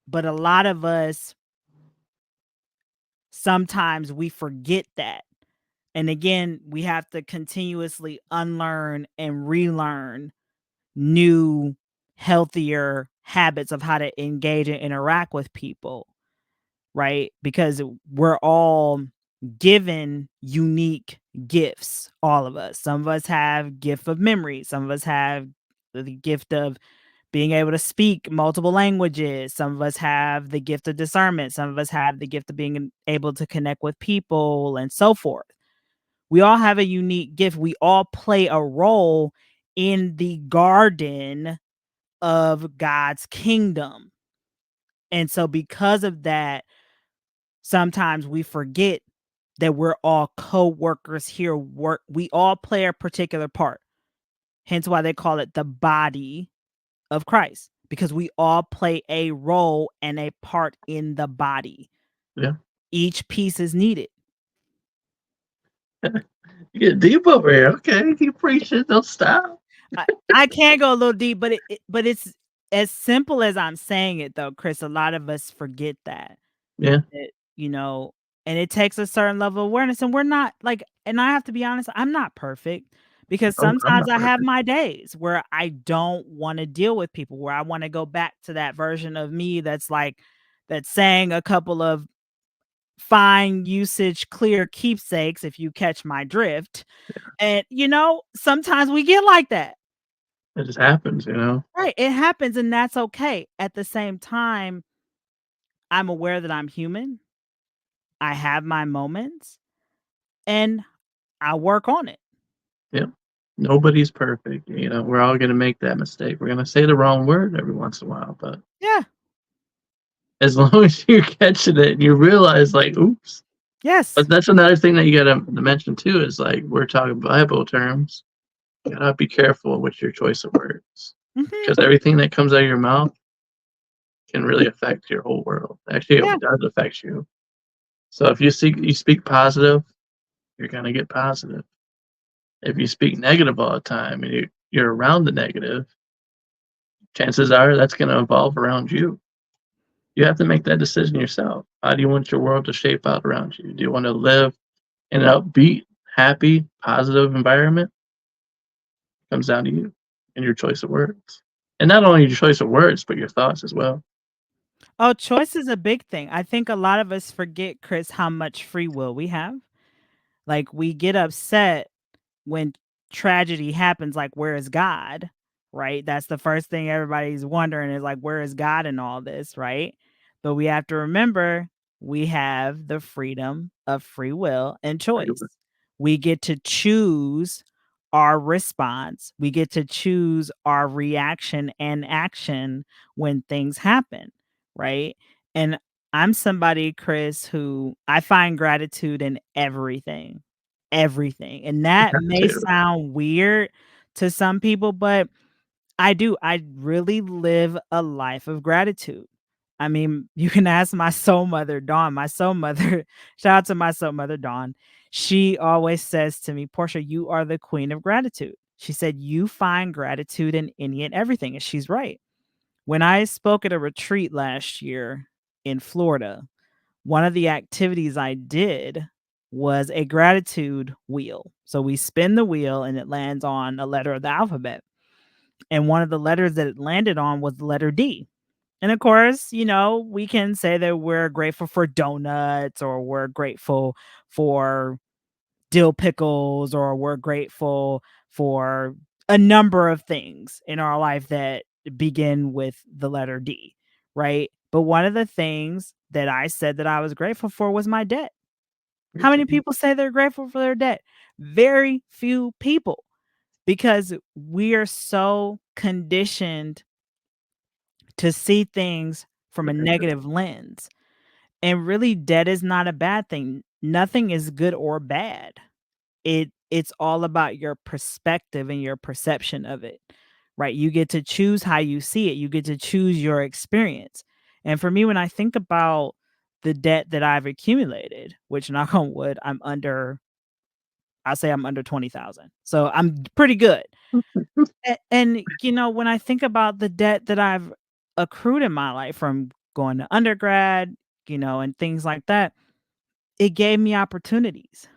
But a lot of us sometimes we forget that. And again, we have to continuously unlearn and relearn new, healthier habits of how to engage and interact with people, right? Because we're all given unique gifts, all of us. Some of us have gift of memory, some of us have the gift of being able to speak multiple languages, some of us have the gift of discernment, some of us have the gift of being able to connect with people and so forth. We all have a unique gift. We all play a role in the garden of God's kingdom. And so because of that, sometimes we forget that we're all co-workers here. We all play a particular part. Hence why they call it the body of Christ, because we all play a role and a part in the body. Yeah. Each piece is needed. You get deep over here. Okay, keep preaching. Don't stop. I can go a little deep, but it's as simple as I'm saying it, though, Chris. A lot of us forget that. Yeah. You know, and it takes a certain level of awareness, and we're not like, and I have to be honest, I'm not perfect, because I'm sometimes not I have perfect. my days where I don't want to deal with people, where I want to go back to that version of me that's saying a couple of fine usage, clear keepsakes, if you catch my drift. And sometimes we get like that. It just happens, you know. Right. It happens, and that's okay. At the same time, I'm aware that I'm human. I have my moments, and I work on it. Yeah. Nobody's perfect. You know, we're all gonna make that mistake. We're gonna say the wrong word every once in a while, but Yeah. as long as you're catching it and you realize, like, oops. Yes. But that's another thing that you gotta mention too, is like we're talking Bible terms. You gotta be careful with your choice of words. Mhm. Because everything that comes out of your mouth can really affect your whole world. Actually, Yeah. it does affect you. So if you speak positive, you're gonna get positive. If you speak negative all the time and you're around the negative, chances are that's gonna evolve around you. You have to make that decision yourself. How do you want your world to shape out around you? Do you want to live in an upbeat, happy, positive environment? Comes down to you and your choice of words. And not only your choice of words, but your thoughts as well. Oh, choice is a big thing. I think a lot of us forget, Chris, how much free will we have. Like, we get upset when tragedy happens, like, where is God? Right? That's the first thing everybody's wondering, is like, where is God in all this, right? But we have to remember, we have the freedom of free will and choice. We get to choose our response. We get to choose our reaction and action when things happen, right? And I'm somebody, Chris, who I find gratitude in everything. Everything. And You that have may to. sound weird to some people, but I do. I really live a life of gratitude. I mean, you can ask my soul mother, Dawn. My soul mother, shout out to my soul mother, Dawn. She always says to me, Portia, you are the queen of gratitude. She said, you find gratitude in any and everything. And she's right. When I spoke at a retreat last year in Florida, one of the activities I did was a gratitude wheel. So we spin the wheel and it lands on a letter of the alphabet. And one of the letters that it landed on was the letter D. And of course, we can say that we're grateful for donuts, or we're grateful for dill pickles, or we're grateful for a number of things in our life that begin with the letter D, right? But one of the things that I said that I was grateful for was my debt. How many people say they're grateful for their debt? Very few people, because we are so conditioned to see things from a negative lens. And really, debt is not a bad thing. Nothing is good or bad. It's all about your perspective and your perception of it, right? You get to choose how you see it. You get to choose your experience. And for me, when I think about the debt that I've accumulated, which, knock on wood, I'll say I'm under 20,000. So I'm pretty good. And when I think about the debt that I've accrued in my life from going to undergrad, and things like that, it gave me opportunities,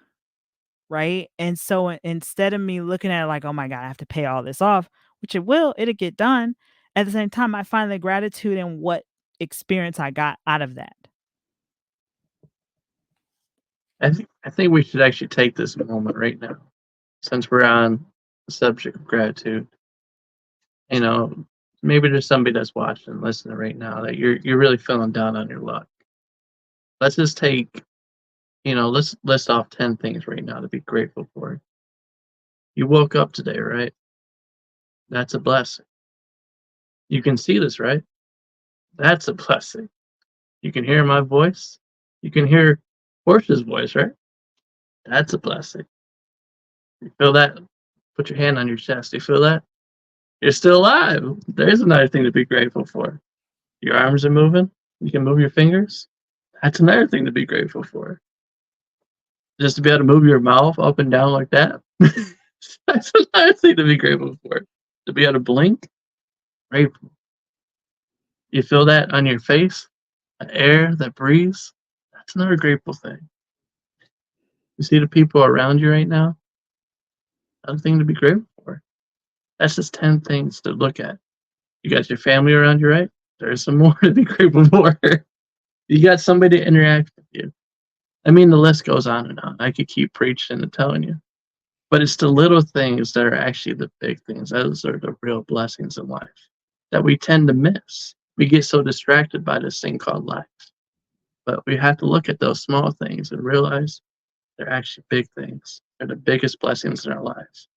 right? And so instead of me looking at it like, oh my God, I have to pay all this off, which it'll get done. At the same time, I find the gratitude in what experience I got out of that. I think we should actually take this moment right now, since we're on the subject of gratitude. You know, maybe there's somebody that's watching, listening right now that you're really feeling down on your luck. Let's just take, let's list off 10 things right now to be grateful for. You woke up today, right? That's a blessing. You can see this, right? That's a blessing. You can hear my voice. You can hear Portia's voice, right? That's a blessing. You feel that? Put your hand on your chest. You feel that? You're still alive. There's another thing to be grateful for. Your arms are moving. You can move your fingers. That's another thing to be grateful for. Just to be able to move your mouth up and down like that. That's another thing to be grateful for. To be able to blink. Grateful. You feel that on your face? The air that breathes? That's another grateful thing. You see the people around you right now? Another thing to be grateful for. That's just 10 things to look at. You got your family around you, right? There's some more to be grateful for. You got somebody to interact with you. I mean, the list goes on and on. I could keep preaching and telling you. But it's the little things that are actually the big things. Those are the real blessings in life that we tend to miss. We get so distracted by this thing called life. But we have to look at those small things and realize they're actually big things. They're the biggest blessings in our lives.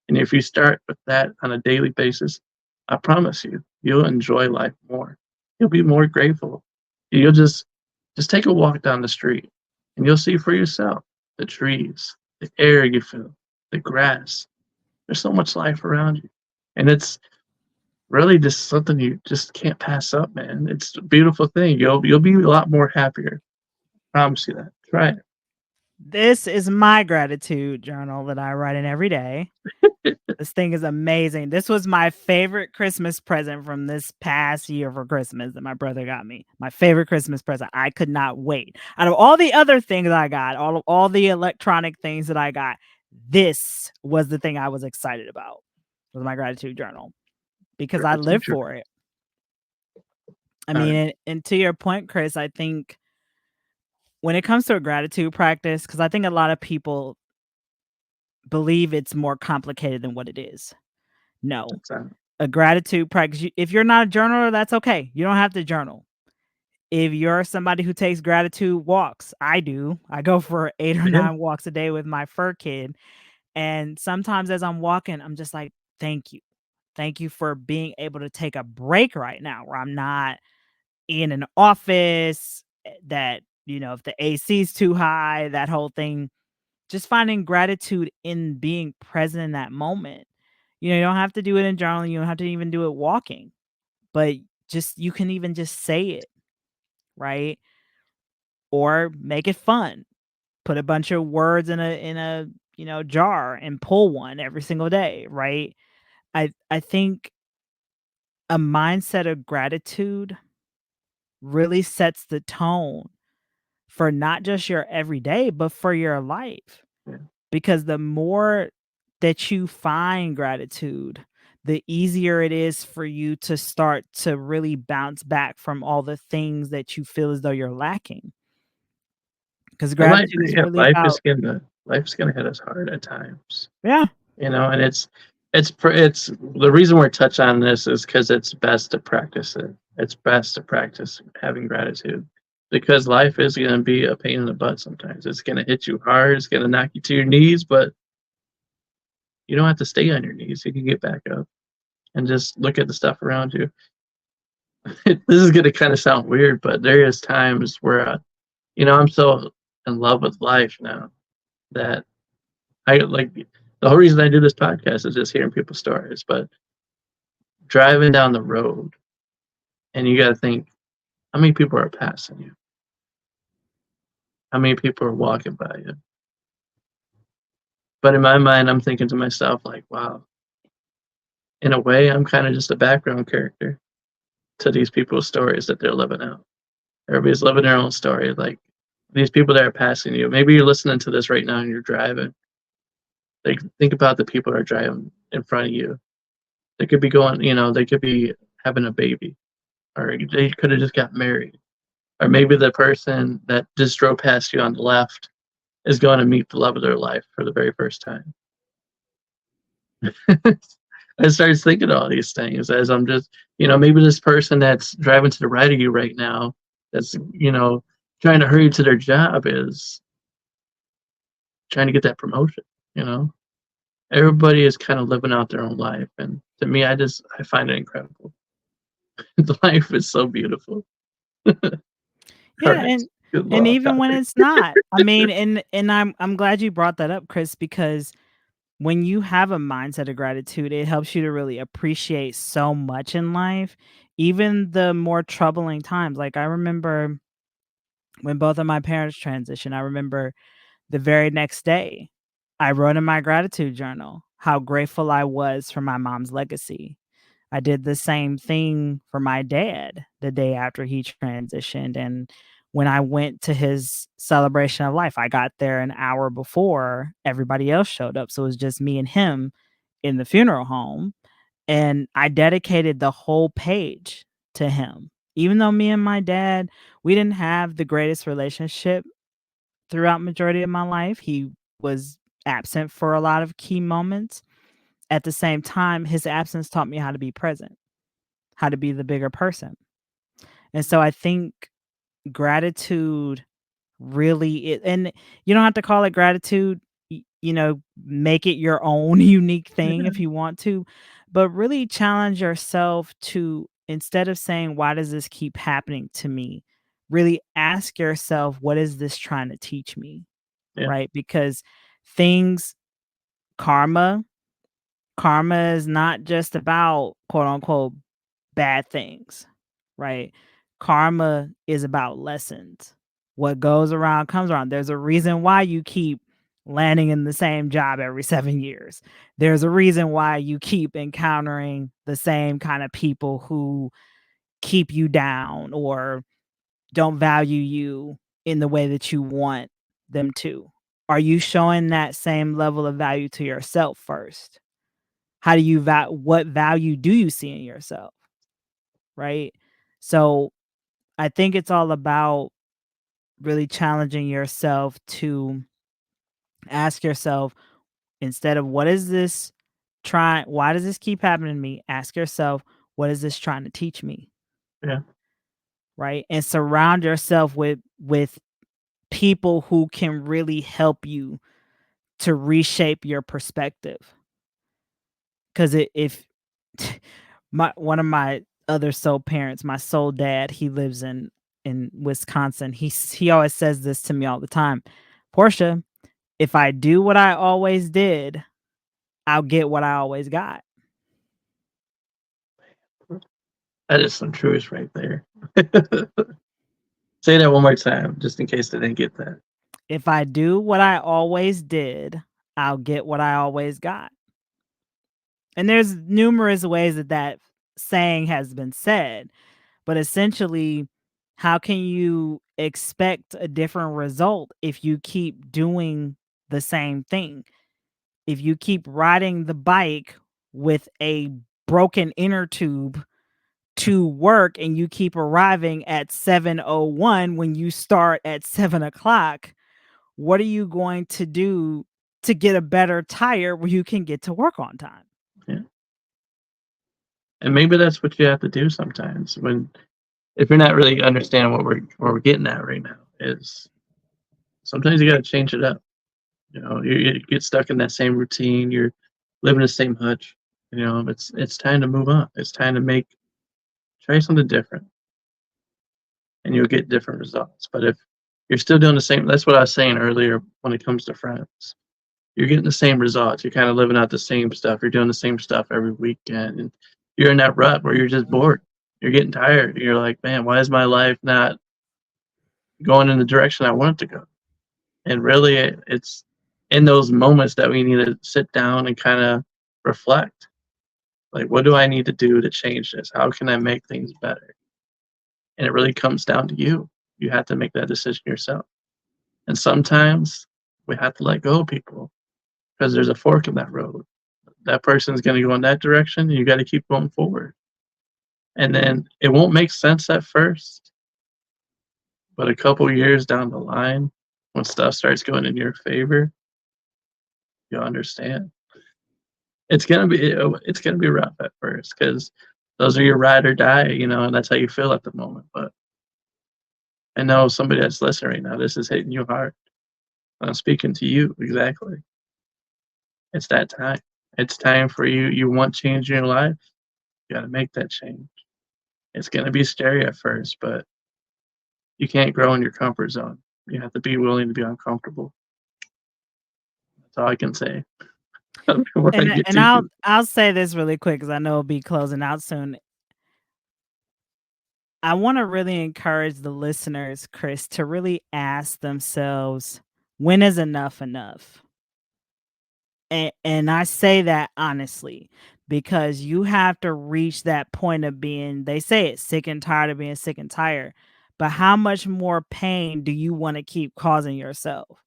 And if you start with that on a daily basis, I promise you, you'll enjoy life more. You'll be more grateful. You'll just take a walk down the street and you'll see for yourself the trees, the air you feel, the grass. There's so much life around you. And it's really just something you just can't pass up, man. It's a beautiful thing. You'll be a lot more happier. I promise you that. Try it. This is my gratitude journal that I write in every day. This thing is amazing. This was my favorite Christmas present from this past year for Christmas that my brother got me. My favorite Christmas present. I could not wait. Out of all the other things I got, all the electronic things that I got, this was the thing I was excited about. Was my gratitude journal because I live for it. I mean, and to your point, Chris, I think when it comes to a gratitude practice, because I think a lot of people believe it's more complicated than what it is. No, a gratitude practice. If you're not a journaler, that's okay. You don't have to journal. If you're somebody who takes gratitude walks, I do. I go for 8 or 9 walks a day with my fur kid. And sometimes as I'm walking, I'm just like, thank you. Thank you for being able to take a break right now where I'm not in an office that, if the AC is too high, that whole thing. Just finding gratitude in being present in that moment. You don't have to do it in journaling. You don't have to even do it walking, but you can even just say it, right? Or make it fun. Put a bunch of words in a jar and pull one every single day, right? I think a mindset of gratitude really sets the tone for not just your everyday, but for your life. Yeah. Because the more that you find gratitude, the easier it is for you to start to really bounce back from all the things that you feel as though you're lacking. Because gratitude is really life's gonna hit us hard at times. Yeah. And it's the reason we're touching on this is because it's best to practice it. It's best to practice having gratitude because life is gonna be a pain in the butt sometimes. It's gonna hit you hard. It's gonna knock you to your knees, but you don't have to stay on your knees. You can get back up and just look at the stuff around you. This is gonna kind of sound weird, but there is times where, I'm so in love with life now that I like the whole reason I do this podcast is just hearing people's stories. But driving down the road, and you got to think, how many people are passing you? How many people are walking by you? But in my mind, I'm thinking to myself, like, wow, in a way, I'm kind of just a background character to these people's stories that they're living out. Everybody's living their own story. Like these people that are passing you, maybe you're listening to this right now and you're driving. Like, think about the people that are driving in front of you. They could be going, they could be having a baby, or they could have just got married. Or maybe the person that just drove past you on the left is going to meet the love of their life for the very first time. I started thinking all these things as I'm just, maybe this person that's driving to the right of you right now, that's, trying to hurry to their job is trying to get that promotion, Everybody is kind of living out their own life. And to me, I find it incredible. Life is so beautiful. Yeah, and Good And Lord, even when Doctor. it's not. I mean, and I'm glad you brought that up, Chris, because when you have a mindset of gratitude, it helps you to really appreciate so much in life, even the more troubling times. Like I remember when both of my parents transitioned, I remember the very next day, I wrote in my gratitude journal how grateful I was for my mom's legacy. I did the same thing for my dad the day after he transitioned. And when I went to his celebration of life, I got there an hour before everybody else showed up. So it was just me and him in the funeral home. And I dedicated the whole page to him. Even though me and my dad, we didn't have the greatest relationship throughout majority of my life. He was absent for a lot of key moments. At the same time, his absence taught me how to be present, how to be the bigger person. And so I think gratitude really and you don't have to call it gratitude, make it your own unique thing if you want to, but really challenge yourself to instead of saying, why does this keep happening to me? Really ask yourself, what is this trying to teach me? Yeah, Right? Because things, karma, karma is not just about quote unquote bad things, right? Karma is about lessons. What goes around comes around. There's a reason why you keep landing in the same job every 7 years. There's a reason why you keep encountering the same kind of people who keep you down or don't value you in the way that you want them to. Are you showing that same level of value to yourself first? How do you what value do you see in yourself? Right? So I think it's all about really challenging yourself to ask yourself instead of why does this keep happening to me? Ask yourself, what is this trying to teach me? yeah, Right? And surround yourself with people who can really help you to reshape your perspective. Cause if one of my other soul parents, my soul dad, he lives in Wisconsin. He always says this to me all the time. Portia, if I do what I always did, I'll get what I always got. that is some truth right there. Say that one more time, just in case they didn't get that. If I do what I always did, I'll get what I always got. And there's numerous ways that saying has been said, but essentially, how can you expect a different result if you keep doing the same thing? If you keep riding the bike with a broken inner tube to work and you keep arriving at 7:01 when you start at 7 o'clock, what are you going to do to get a better tire where you can get to work on time? Yeah, and maybe that's what you have to do sometimes when if you're not really understanding what we're getting at right now is sometimes you got to change it up. You get stuck in that same routine. You're living the same hutch. It's time to move on. It's time to try something different, and you'll get different results. But if you're still doing the same, that's what I was saying earlier when it comes to friends. You're getting the same results. You're kind of living out the same stuff. You're doing the same stuff every weekend, and you're in that rut where you're just bored. You're getting tired. You're like, man, why is my life not going in the direction I want it to go? And really, it's in those moments that we need to sit down and kind of reflect. Like, what do I need to do to change this? How can I make things better? And it really comes down to you. You have to make that decision yourself. And sometimes we have to let go of people because there's a fork in that road. That person's going to go in that direction. You got to keep going forward. And then it won't make sense at first, but a couple years down the line, when stuff starts going in your favor, you'll understand. It's gonna be rough at first because those are your ride or die, and that's how you feel at the moment. But I know somebody that's listening right now, this is hitting you hard. I'm speaking to you exactly. It's that time. It's time for you. You want change in your life. You got to make that change. It's gonna be scary at first, but You can't grow in your comfort zone. You have to be willing to be uncomfortable. That's all I can say. Before I get And too deep. I'll say this really quick because I know it'll be closing out soon. I want to really encourage the listeners, Chris, to really ask themselves, when is enough enough? And I say that honestly because you have to reach that point of being, they say it, sick and tired of being sick and tired. But how much more pain do you want to keep causing yourself?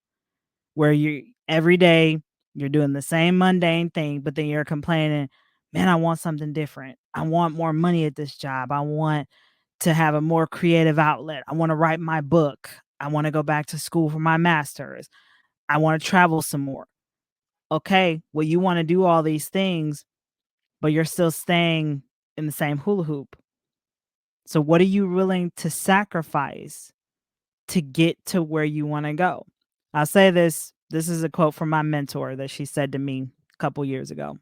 Where you every day you're doing the same mundane thing, but then you're complaining, man, I want something different. I want more money at this job. I want to have a more creative outlet. I want to write my book. I want to go back to school for my master's. I want to travel some more. Okay, well, you want to do all these things, but you're still staying in the same hula hoop. So, what are you willing to sacrifice to get to where you want to go? I'll say this. This is a quote from my mentor that she said to me a couple years ago.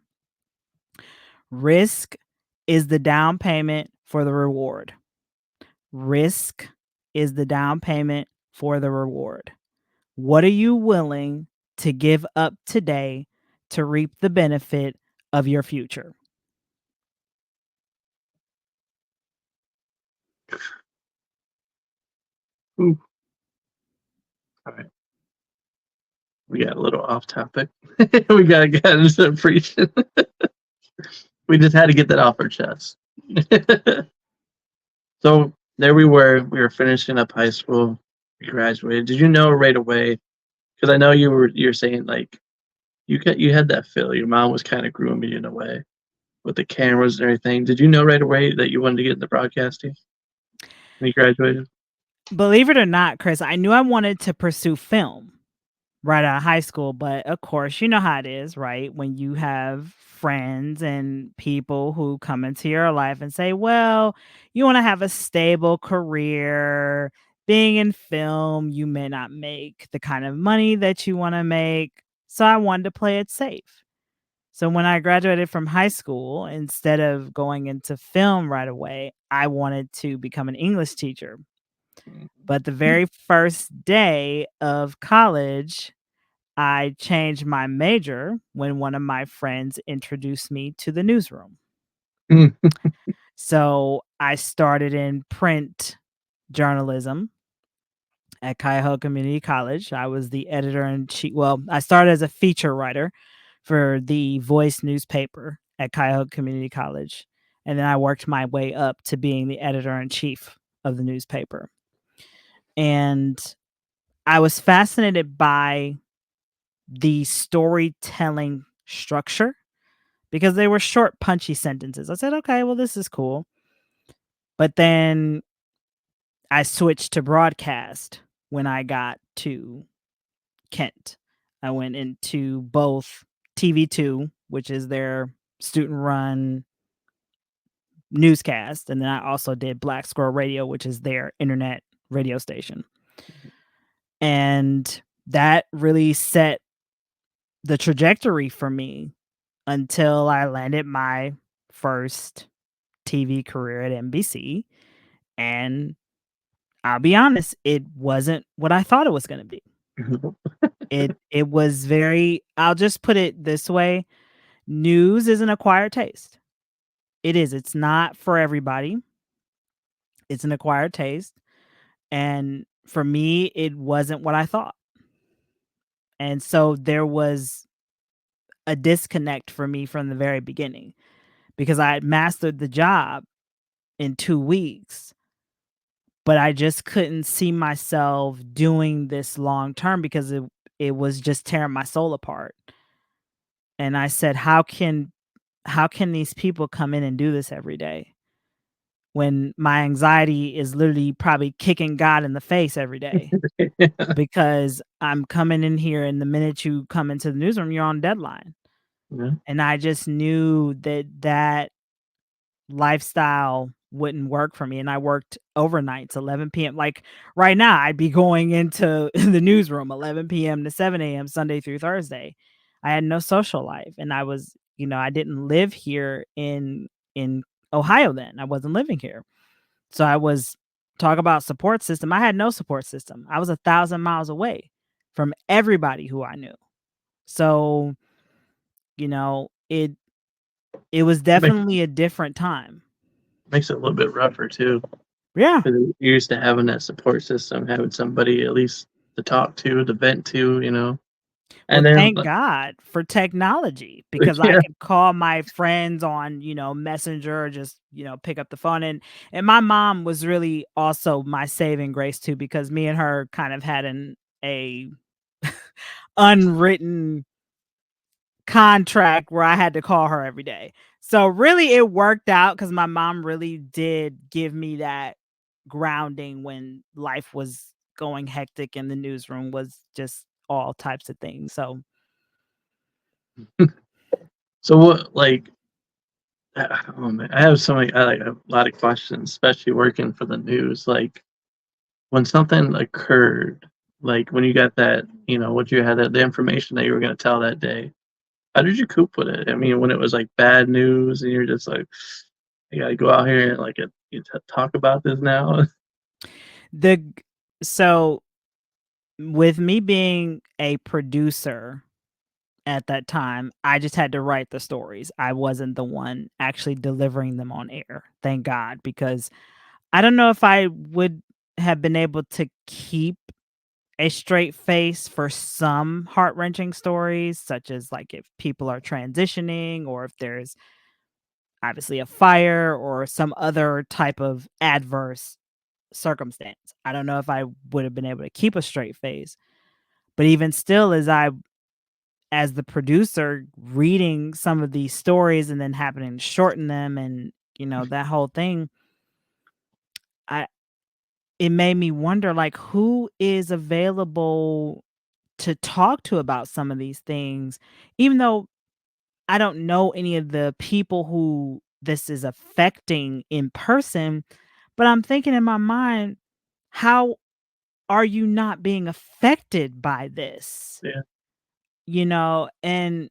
Risk is the down payment for the reward. Risk is the down payment for the reward. What are you willing to give up today to reap the benefit of your future? Ooh. All right. We got a little off topic. We gotta get into preaching. We just had to get that off our chest. So there we were finishing up high school. We graduated. Did you know right away? Because I know you're saying like you had that feel. Your mom was kind of grooming you in a way with the cameras and everything. Did you know right away that you wanted to get into broadcasting when you graduated? Believe it or not, Chris, I knew I wanted to pursue film right out of high school, but of course, you know how it is, right? When you have friends and people who come into your life and say, well, you want to have a stable career, being in film, you may not make the kind of money that you want to make. So I wanted to play it safe. So when I graduated from high school, instead of going into film right away, I wanted to become an English teacher. But the very first day of college, I changed my major when one of my friends introduced me to the newsroom. So I started in print journalism at Cuyahoga Community College. I was the editor in chief. Well, I started as a feature writer for the Voice newspaper at Cuyahoga Community College. And then I worked my way up to being the editor in chief of the newspaper. And I was fascinated by the storytelling structure because they were short, punchy sentences. I said, okay, well, this is cool. But then I switched to broadcast when I got to Kent. I went into both TV2, which is their student run newscast. And then I also did Black Squirrel Radio, which is their internet radio station. And that really set the trajectory for me until I landed my first TV career at NBC. And I'll be honest, it wasn't what I thought it was going to be. It was very, I'll just put it this way, news is an acquired taste. It is. It's not for everybody. It's an acquired taste. And for me, it wasn't what I thought. And so there was a disconnect for me from the very beginning because I had mastered the job in 2 weeks, but I just couldn't see myself doing this long term because it was just tearing my soul apart. And I said, how can these people come in and do this every day when my anxiety is literally probably kicking God in the face every day? Because I'm coming in here and the minute you come into the newsroom, you're on deadline. Yeah. And I just knew that lifestyle wouldn't work for me. And I worked overnights, 11 p.m. Like right now, I'd be going into the newsroom 11 p.m. to 7 a.m. Sunday through Thursday. I had no social life. And I was, I didn't live here in Ohio then. I wasn't living here. So I was talk about support system. I had no support system. I was 1,000 miles away from everybody who I knew. So, you know, it was Makes definitely a different time. makes it a little bit rougher too. Yeah. 'Cause you're used to having that support system, having somebody at least to talk to vent to, you know? Well, And then, thank God for technology because I yeah, could call my friends on, Messenger or just, pick up the phone and my mom was really also my saving grace too because me and her kind of had a unwritten contract where I had to call her every day. So really it worked out cuz my mom really did give me that grounding when life was going hectic and the newsroom was just all types of things. So so what, like, oh man, I have so many, like a lot of questions, especially working for the news. Like, when something occurred, like when you got that, what you had that the information that you were going to tell that day, how did you cope with it? I mean, when it was like bad news and you're just like, you got to go out here and like talk about this now. the g so with me being a producer at that time, I just had to write the stories. I wasn't the one actually delivering them on air, thank God, because I don't know if I would have been able to keep a straight face for some heart-wrenching stories, such as, like, if people are transitioning or if there's obviously a fire or some other type of adverse circumstance. I don't know if I would have been able to keep a straight face, but even still, as the producer reading some of these stories and then happening to shorten them and, that whole thing, I it made me wonder, like, who is available to talk to about some of these things, even though I don't know any of the people who this is affecting in person, but I'm thinking in my mind, how are you not being affected by this? Yeah. And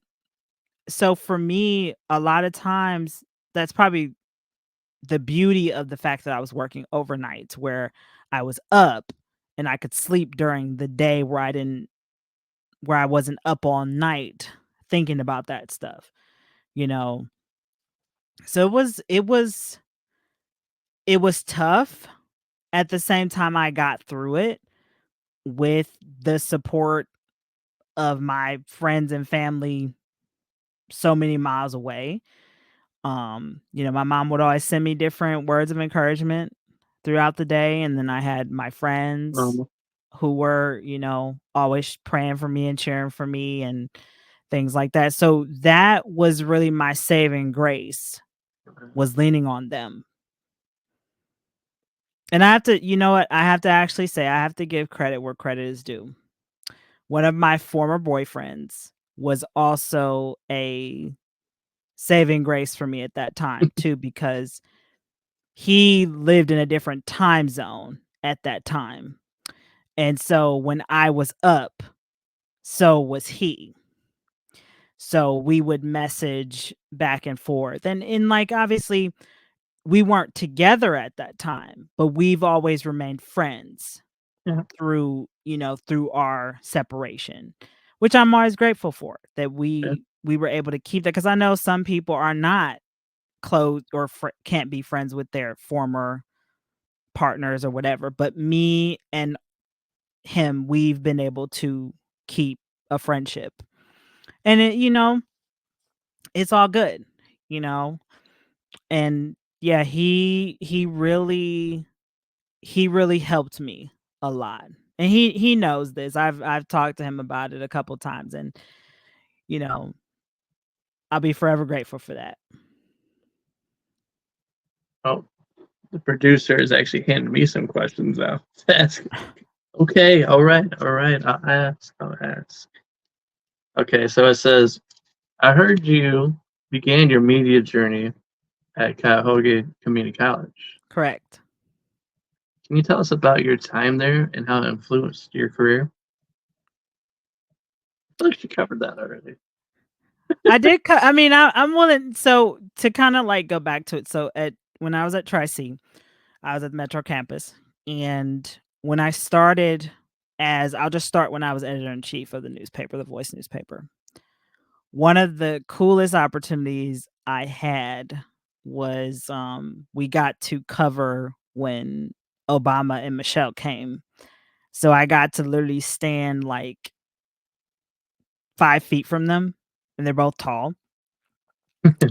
so for me, a lot of times that's probably the beauty of the fact that I was working overnights where I was up and I could sleep during the day where I wasn't up all night thinking about that stuff, you know. So it was tough. At the same time I got through it with the support of my friends and family so many miles away. My mom would always send me different words of encouragement throughout the day, and then I had my friends Um, who were, always praying for me and cheering for me and things like that. So that was really my saving grace, was leaning on them. And I have to, you know what? I have to actually say I have to give credit where credit is due. One of my former boyfriends was also a saving grace for me at that time too, because he lived in a different time zone at that time. And so when I was up, so was he. So we would message back and forth. And like obviously we weren't together at that time, but we've always remained friends yeah, through our separation, which I'm always grateful for that yeah, we were able to keep that because I know some people are not close or can't be friends with their former partners or whatever, but me and him, we've been able to keep a friendship. And it's all good, you know. And yeah, he really helped me a lot. And he knows this. I've talked to him about it a couple times and you know, I'll be forever grateful for that. oh, the producer is actually handing me some questions now to ask. Okay, alright, I'll ask. Okay, so it says, "I heard you began your media journey at Cuyahoga Community College. Correct. Can you tell us about your time there and how it influenced your career?" I feel like you covered that already. I did I mean, I'm willing so to kinda, like, go back to it, so at when I was at Tri-C, I was at Metro campus, And when I started I'll just start when I was editor-in-chief of the newspaper, the Voice newspaper. One of the coolest opportunities I had was, we got to cover when Obama and Michelle came. So I got to literally stand, like, 5 feet from them, and they're both tall.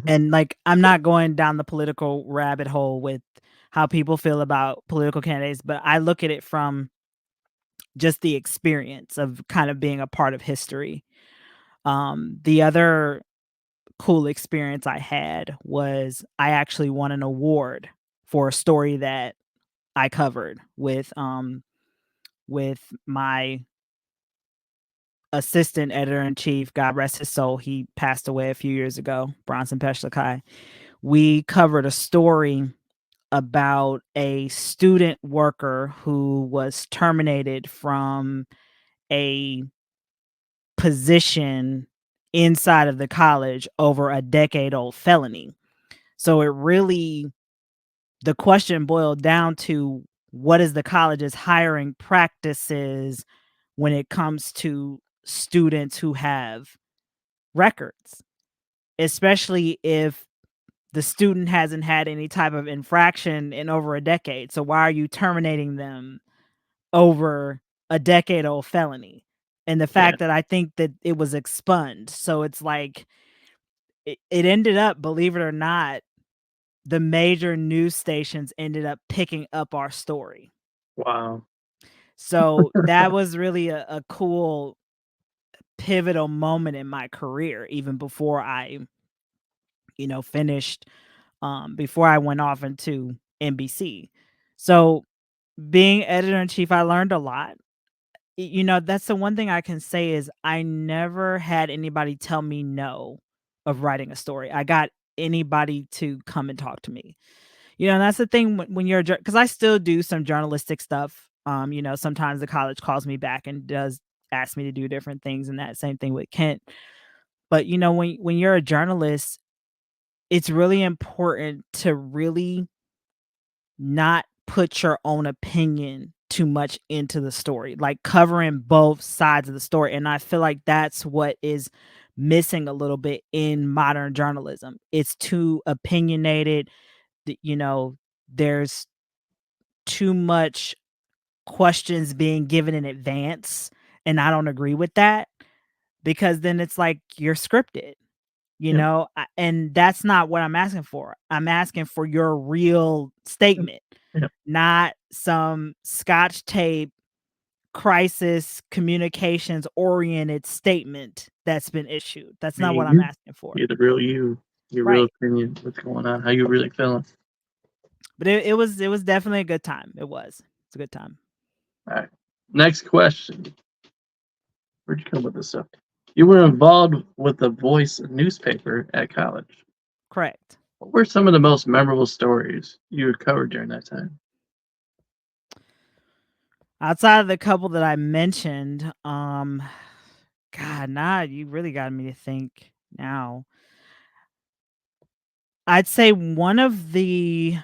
And, like, I'm not going down the political rabbit hole with how people feel about political candidates, but I look at it from just the experience of kind of being a part of history. The other cool experience I had was I actually won an award for a story that I covered with my assistant editor-in-chief, God rest his soul. He passed away a few years ago, Bronson Peshlakai. We covered a story about a student worker who was terminated from a position inside of the college over a decade-old felony. So the question boiled down to, what is the college's hiring practices when it comes to students who have records, especially if the student hasn't had any type of infraction in over a decade. So why are you terminating them over a decade-old felony? And the Yeah. fact that I think that it was expunged. So it's like it ended up, believe it or not, the major news stations ended up picking up our story. Wow. So that was really a cool pivotal moment in my career, even before I, finished, before I went off into NBC. So being editor-in-chief, I learned a lot. That's the one thing I can say is I never had anybody tell me no of writing a story. I got anybody to come and talk to me. And that's the thing when you're because I still do some journalistic stuff. Sometimes the college calls me back and does ask me to do different things, and that same thing with Kent. But when you're a journalist, it's really important to really not put your own opinion too much into the story, like covering both sides of the story. And I feel like that's what is missing a little bit in modern journalism. It's too opinionated. There's too much questions being given in advance, and I don't agree with that, because then it's like you're scripted. Yep. And that's not what I'm asking for. I'm asking for your real statement, Yep. not some scotch tape crisis communications oriented statement that's been issued. That's not what I'm You. asking for. You're the real you. Your real Right. opinion. What's going on? How you really feeling? But it was definitely a good time. It's a good time. All right. Next question. Where'd you come with this stuff? You were involved with the Voice newspaper at college. Correct. What were some of the most memorable stories you had covered during that time? Outside of the couple that I mentioned, God, you really got me to think now. I'd say one of the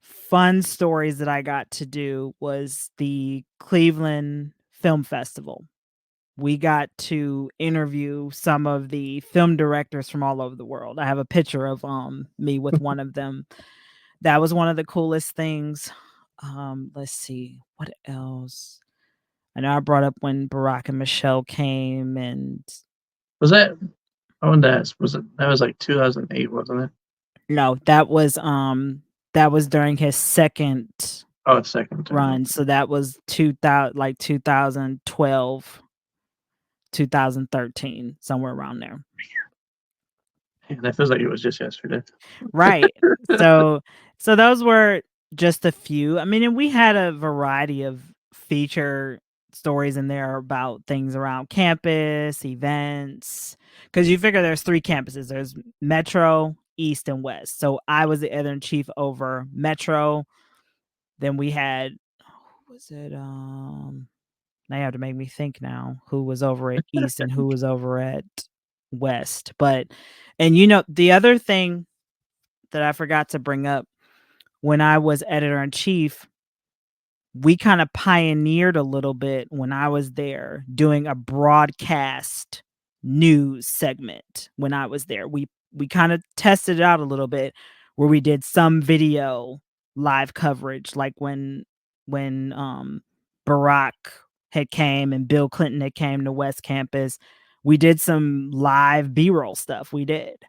fun stories that I got to do was the Cleveland Film Festival. We got to interview some of the film directors from all over the world. I have a picture of me with one of them. That was one of the coolest things. Let's see, what else? I know I brought up when Barack and Michelle came, and Was that? I wanted to ask. Was it? That was like 2008, wasn't it? no, that was during his second Oh, second time. run. So that was 2012, 2013, somewhere around there. Man, that feels like it was just yesterday. Right. So those were just a few. I mean, and we had a variety of feature stories in there about things around campus, events, because you figure there's 3 campuses. There's Metro, East, and West. So I was the editor-in-chief over Metro. Then we had, who was it? Now you have to make me think now who was over at East and who was over at West. But and the other thing that I forgot to bring up, when I was editor in chief, we kind of pioneered a little bit when I was there doing a broadcast news segment when I was there. We kind of tested it out a little bit where we did some video live coverage, like when Barack had came and Bill Clinton had came to West Campus. We did some live B-roll stuff. We did.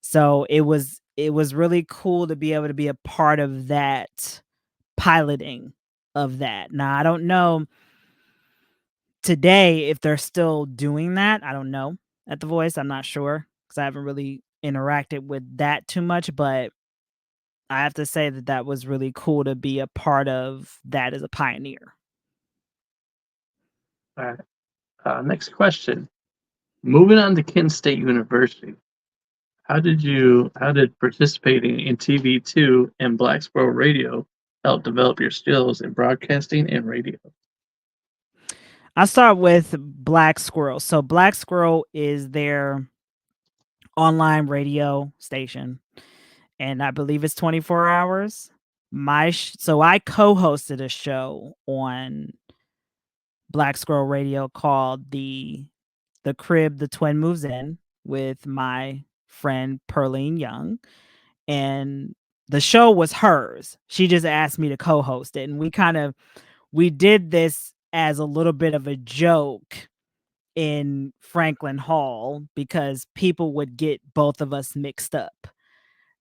So it was really cool to be able to be a part of that piloting of that. Now, I don't know today if they're still doing that. I don't know at The Voice. I'm not sure because I haven't really interacted with that too much, but I have to say that that was really cool to be a part of that as a pioneer. All right. Next question. Moving on to Kent State University. How did participating in TV2 and Black Squirrel Radio help develop your skills in broadcasting and radio? I'll start with Black Squirrel. So Black Squirrel is their online radio station, and I believe it's 24 hours. So I co-hosted a show on Black Squirrel Radio called the Crib the Twin Moves In with my friend Pearline Young, and the show was hers. She just asked me to co-host it, and we did this as a little bit of a joke in Franklin Hall because people would get both of us mixed up.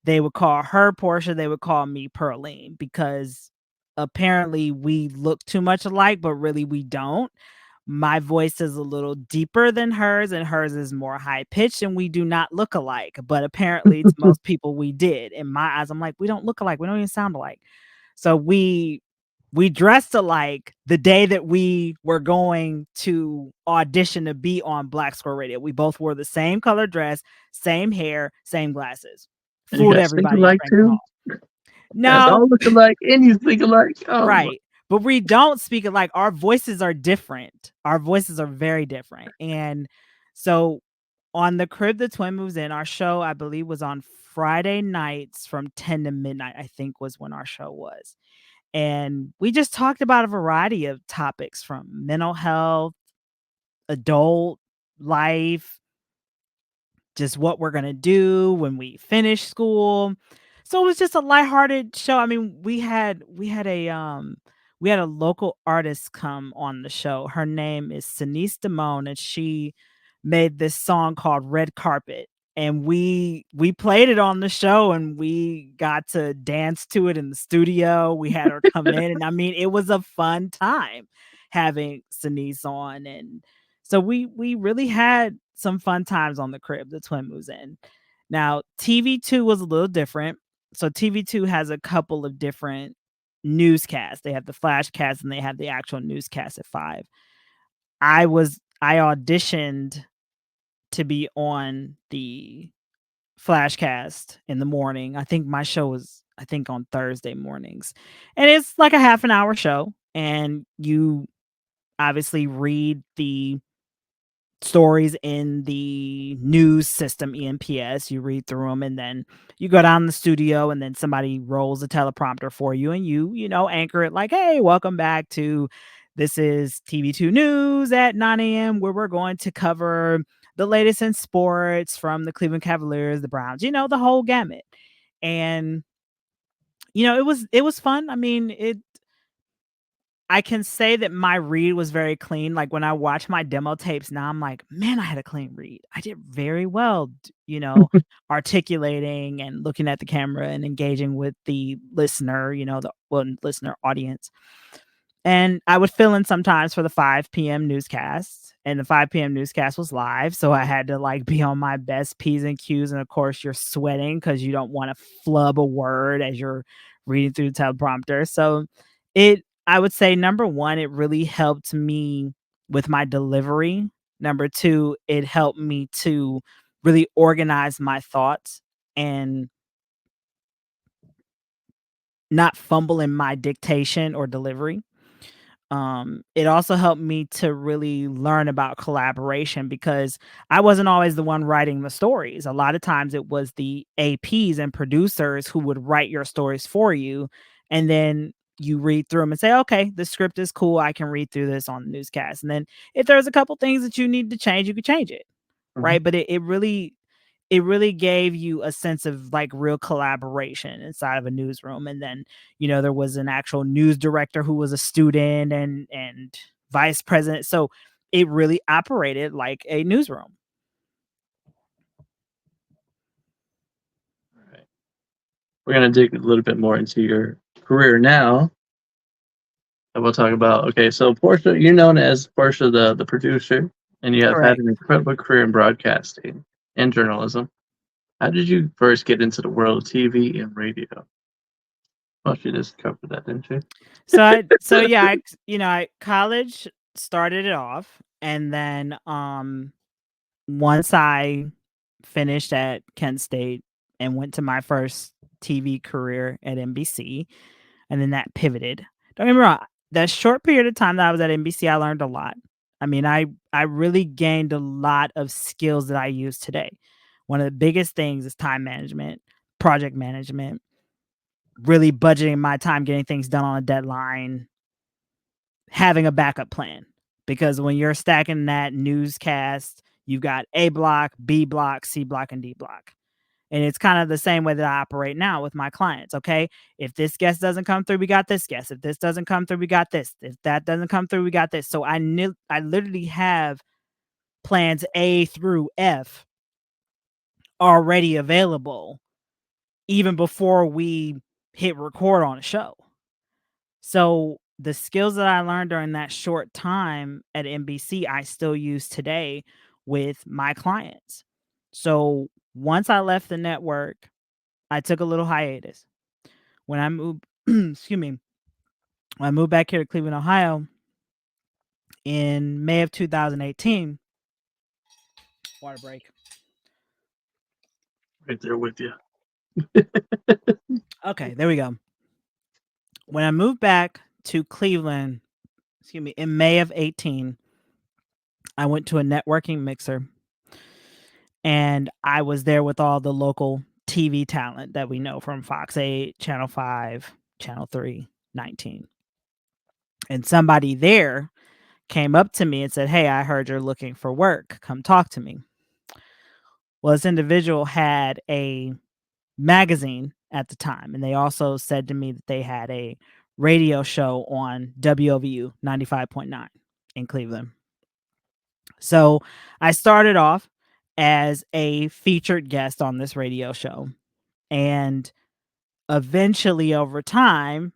They would call her Portia, they would call me Pearline, because apparently we look too much alike, but really we don't. My voice is a little deeper than hers, and hers is more high pitched, and we do not look alike. But apparently, to most people, we did. In my eyes, I'm like, we don't look alike. We don't even sound alike. So we dressed alike the day that we were going to audition to be on Black Squirrel Radio. We both wore the same color dress, same hair, same glasses. And you Fooled guys think everybody. alike too? No, Guys all look alike, and you think alike. Oh, right. But we don't speak it like our voices are different. Our voices are very different. And so on the Crib the Twin Moves In, our show, I believe, was on Friday nights from 10 to midnight, I think was when our show was. And we just talked about a variety of topics from mental health, adult life, just what we're going to do when we finish school. So it was just a lighthearted show. I mean, we had a local artist come on the show. Her name is Sinise Damone, and she made this song called Red Carpet. And we played it on the show, and we got to dance to it in the studio. We had her come in, and I mean, it was a fun time having Sinise on. And so we really had some fun times on the Crib the Twin Moves In. Now, TV2 was a little different. So TV2 has a couple of different newscasts. They have the flashcast and they have the actual newscast at 5. I auditioned to be on the flashcast in the morning. I think my show was on Thursday mornings. And it's like a half an hour show, and you obviously read the stories in the news system, EMPS. You read through them, and then you go down the studio, and then somebody rolls a teleprompter for you, and you anchor it like, hey, welcome back to, this is TV2 News at 9 a.m. where we're going to cover the latest in sports from the Cleveland Cavaliers, the Browns, the whole gamut. And it was fun. I mean, I can say that my read was very clean. Like when I watch my demo tapes now, I'm like, man, I had a clean read. I did very well, articulating and looking at the camera and engaging with the listener, listener audience. And I would fill in sometimes for the 5 p.m. newscast, and the 5 p.m. newscast was live. So I had to be on my best P's and Q's. And of course you're sweating because you don't want to flub a word as you're reading through the teleprompter. So I would say, number one, it really helped me with my delivery. Number two, it helped me to really organize my thoughts and not fumble in my dictation or delivery. It also helped me to really learn about collaboration because I wasn't always the one writing the stories. A lot of times it was the APs and producers who would write your stories for you. And then you read through them and say, okay, the script is cool. I can read through this on the newscast. And then if there's a couple things that you need to change, you can change it. Right. But it really gave you a sense of like real collaboration inside of a newsroom. And then, there was an actual news director who was a student and vice president. So it really operated like a newsroom. All right. We're going to dig a little bit more into your career now. And we'll talk about, okay, so Portia, you're known as Portia the Producer, and you have had an incredible career in broadcasting and journalism. How did you first get into the world of TV and radio? Well, she just covered that, didn't she? I college started it off, and then once I finished at Kent State and went to my first TV career at NBC, and then that pivoted. Don't get me wrong, that short period of time that I was at NBC, I learned a lot. I mean, I really gained a lot of skills that I use today. One of the biggest things is time management, project management, really budgeting my time, getting things done on a deadline, having a backup plan. Because when you're stacking that newscast, you've got A block, B block, C block, and D block. And it's kind of the same way that I operate now with my clients. Okay. If this guest doesn't come through, we got this guest. If this doesn't come through, we got this. If that doesn't come through, we got this. So I literally have plans A through F already available even before we hit record on a show. So the skills that I learned during that short time at NBC, I still use today with my clients. So once I left the network, I took a little hiatus. When I moved, excuse me, when I moved back here to Cleveland, Ohio in May of 2018, water break. Right there with you. Okay, there we go. When I moved back to Cleveland, in May of 18, I went to a networking mixer and I was there with all the local TV talent that we know from Fox 8, Channel 5, Channel 3, 19. And somebody there came up to me and said, "Hey, I heard you're looking for work. Come talk to me." Well, this individual had a magazine at the time, and they also said to me that they had a radio show on WOVU 95.9 in Cleveland. So I started off as a featured guest on this radio show. And eventually, over time,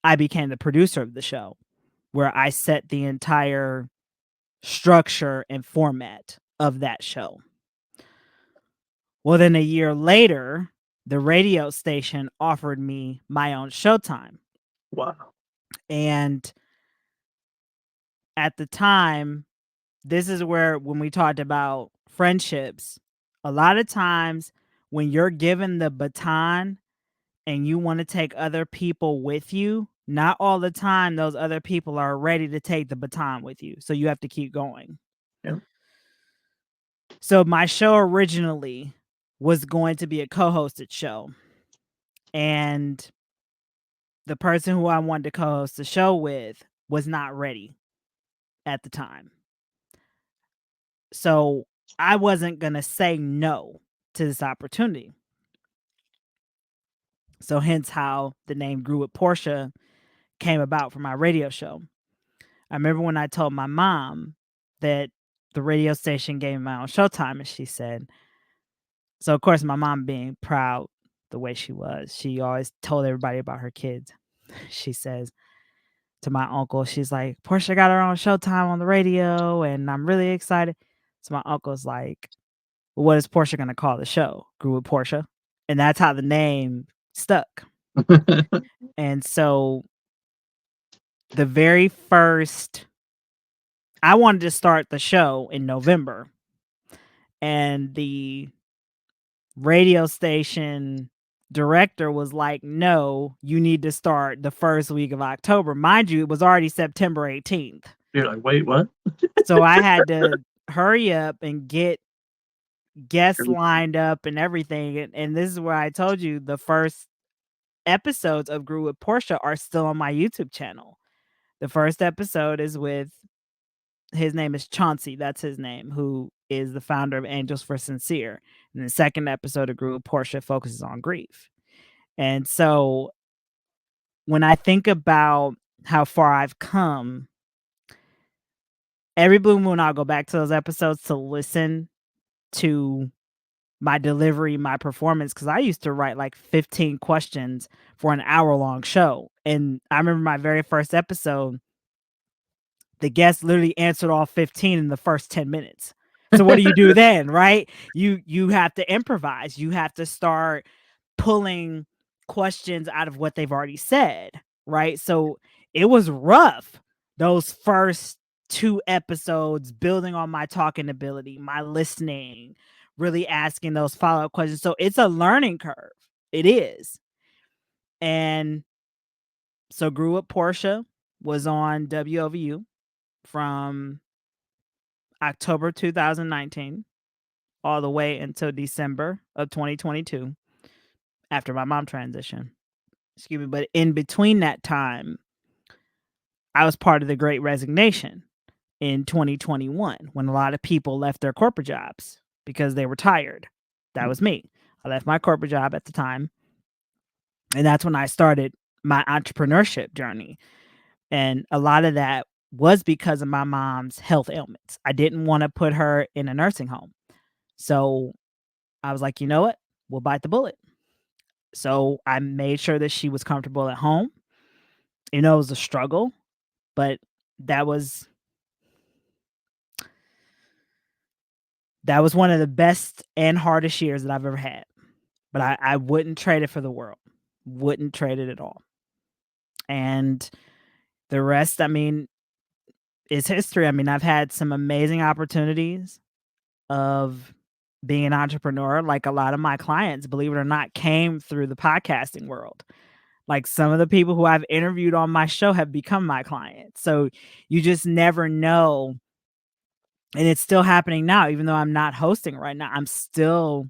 I became the producer of the show, where I set the entire structure and format of that show. Well, then a year later, the radio station offered me my own showtime. Wow. And at the time, this is where, when we talked about friendships, a lot of times when you're given the baton and you want to take other people with you, not all the time those other people are ready to take the baton with you. So you have to keep going. Yep. So my show originally was going to be a co-hosted show. And the person who I wanted to co-host the show with was not ready at the time. So I wasn't going to say no to this opportunity. So hence how the name Grew with Portia came about for my radio show. I remember when I told my mom that the radio station gave me my own showtime, and she said, so of course my mom, being proud the way she was, she always told everybody about her kids. She says to my uncle, she's like, "Portia got her own showtime on the radio and I'm really excited." So my uncle's like, "Well, what is Portia going to call the show? Grew with Portia?" And that's how the name stuck. And so the very first, I wanted to start the show in November, and the radio station director was like, "No, you need to start the first week of October." Mind you, it was already September 18th. You're like, wait, what? So I had to hurry up and get guests lined up and everything. And this is where I told you the first episodes of Grew with Portia are still on my YouTube channel. The first episode is with, his name is Chauncey, that's his name, who is the founder of Angels for Sincere. And the second episode of Grew with Portia focuses on grief. And so when I think about how far I've come, every blue moon I'll go back to those episodes to listen to my delivery, my performance, because I used to write like 15 questions for an hour-long show. And I remember my very first episode, the guest literally answered all 15 in the first 10 minutes. So what do you do then, right? You have to improvise. You have to start pulling questions out of what they've already said, right? So it was rough, those first 2 episodes, building on my talking ability, my listening, really asking those follow-up questions. So it's a learning curve. It is. And so Grew Up Portia was on WOVU from October 2019 all the way until December of 2022 after my mom transitioned. Excuse me. But in between that time, I was part of the Great Resignation in 2021 when a lot of people left their corporate jobs because they were tired. That was me. I left my corporate job at the time. And that's when I started my entrepreneurship journey. And a lot of that was because of my mom's health ailments. I didn't want to put her in a nursing home. So I was like, you know what? We'll bite the bullet. So I made sure that she was comfortable at home. You know, it was a struggle, but that was one of the best and hardest years that I've ever had. But I wouldn't trade it for the world. Wouldn't trade it at all. And the rest, I mean, is history. I mean, I've had some amazing opportunities of being an entrepreneur. Like a lot of my clients, believe it or not, came through the podcasting world. Like some of the people who I've interviewed on my show have become my clients. So you just never know. And it's still happening now, even though I'm not hosting right now. I'm still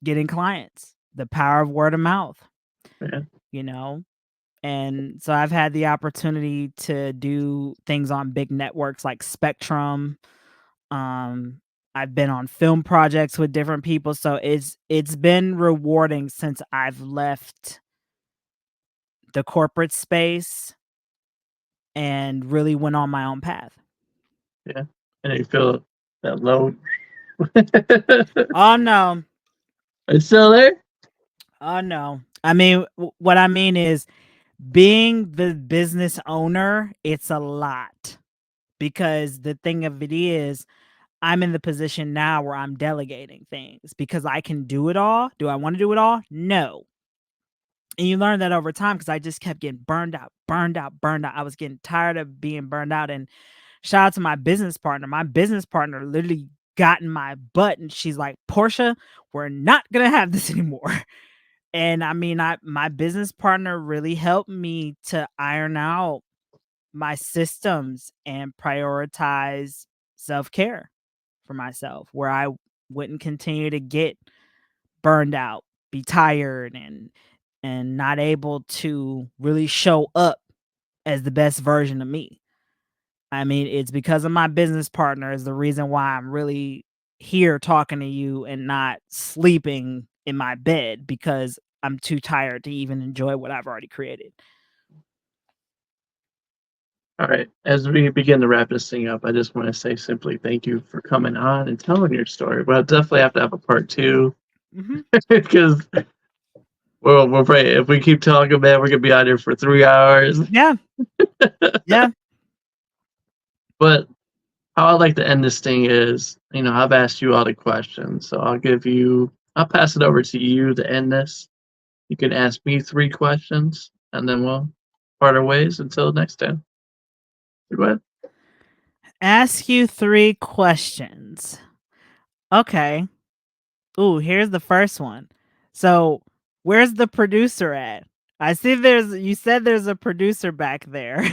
getting clients. The power of word of mouth, you know? And so I've had the opportunity to do things on big networks like Spectrum. I've been on film projects with different people. So it's been rewarding since I've left the corporate space and really went on my own path. Yeah. And you feel that load. Oh no. It's still there? Oh no. I mean, what I mean is being the business owner, it's a lot. Because the thing of it is, I'm in the position now where I'm delegating things because I can do it all. Do I want to do it all? No. And you learn that over time because I just kept getting burned out. I was getting tired of being burned out. And shout out to my business partner. My business partner literally got in my butt and she's like, Portia, we're not going to have this anymore. And I mean, my business partner really helped me to iron out my systems and prioritize self-care for myself, where I wouldn't continue to get burned out, be tired, and not able to really show up as the best version of me. I mean, it's because of my business partner is the reason why I'm really here talking to you and not sleeping in my bed because I'm too tired to even enjoy what I've already created. All right. As we begin to wrap this thing up, I just want to say simply thank you for coming on and telling your story. But I'll definitely have to have a part 2 because we're probably, if we keep talking, man, we're gonna be out here for 3 hours. Yeah. Yeah. But how I like to end this thing is, I've asked you all the questions, so I'll pass it over to you to end this. You can ask me 3 questions, and then we'll part our ways until next time. Go ahead. Ask you 3 questions. Okay. Ooh, here's the first one. So, where's the producer at? I see you said there's a producer back there.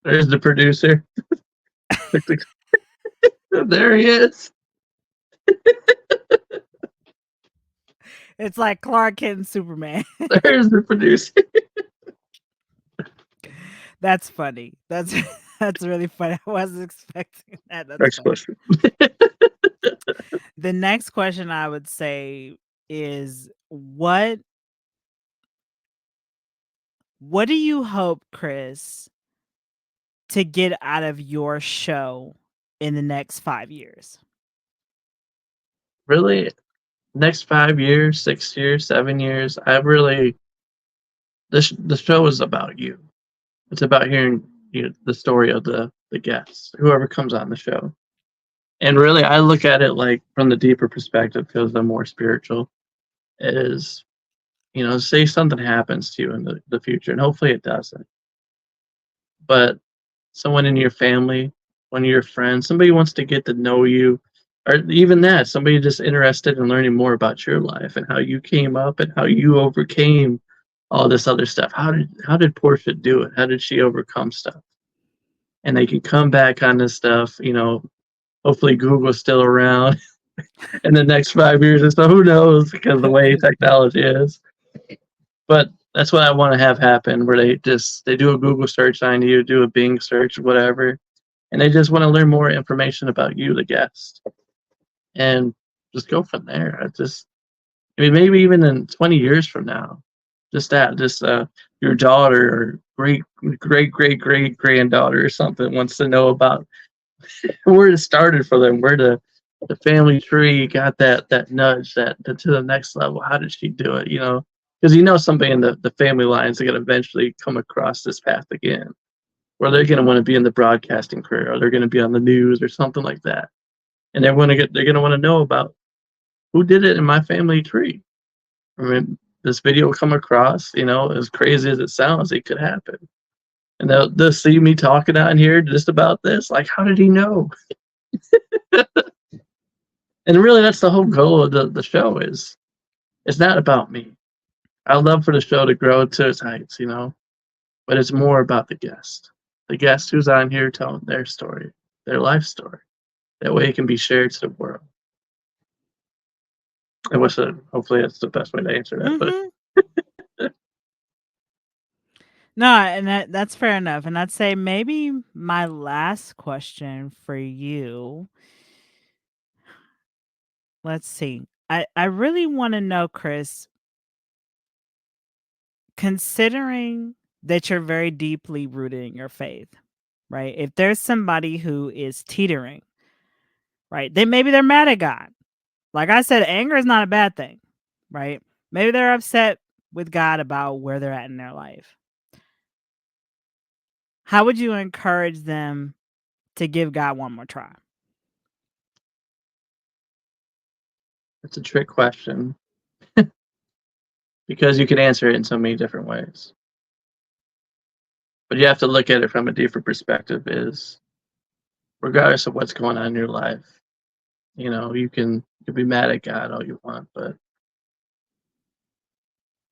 There's the producer. There he is. It's like Clark Kent and Superman. There's the producer. That's funny. That's really funny. I wasn't expecting that. That's Next funny. question. The next question I would say is what do you hope, Chris, to get out of your show in the next 5 years? Really, next 5 years, 6 years, 7 years, the show is about you. It's about hearing the story of the guests, whoever comes on the show. And really, I look at it like from the deeper perspective because the more spiritual is, say something happens to you in the future, and hopefully it doesn't. But someone in your family, one of your friends, somebody wants to get to know you, or even that, somebody just interested in learning more about your life and how you came up and how you overcame all this other stuff. How did Portia do it? How did she overcome stuff? And they can come back on this stuff, hopefully Google's still around in the next 5 years or so. Who knows? Because the way technology is. But that's what I want to have happen, where they do a Google search on you, do a Bing search, whatever, and they just want to learn more information about you, the guest, and just go from there. Maybe even in 20 years from now, your daughter or great granddaughter or something wants to know about where it started for them, where the family tree got that nudge that to the next level. How did she do it? Because somebody in the family lines are going to eventually come across this path again, where they're going to want to be in the broadcasting career, or they're going to be on the news or something like that, and they're going to want to know about who did it in my family tree. I mean, this video will come across, as crazy as it sounds, it could happen, and they'll see me talking out here just about this. Like, how did he know? And really, that's the whole goal of the show. It's not about me. I'd love for the show to grow to its heights, but it's more about the guest who's on here telling their story, their life story. That way it can be shared to the world. Hopefully that's the best way to answer that. But No, and that's fair enough. And I'd say maybe my last question for you. Let's see. I really want to know, Chris, considering that you're very deeply rooted in your faith, right? If there's somebody who is teetering, right? Maybe they're mad at God. Like I said, anger is not a bad thing, right? Maybe they're upset with God about where they're at in their life. How would you encourage them to give God one more try? it's a trick question because you can answer it in so many different ways. But you have to look at it from a deeper perspective is regardless of what's going on in your life, you can be mad at God all you want, but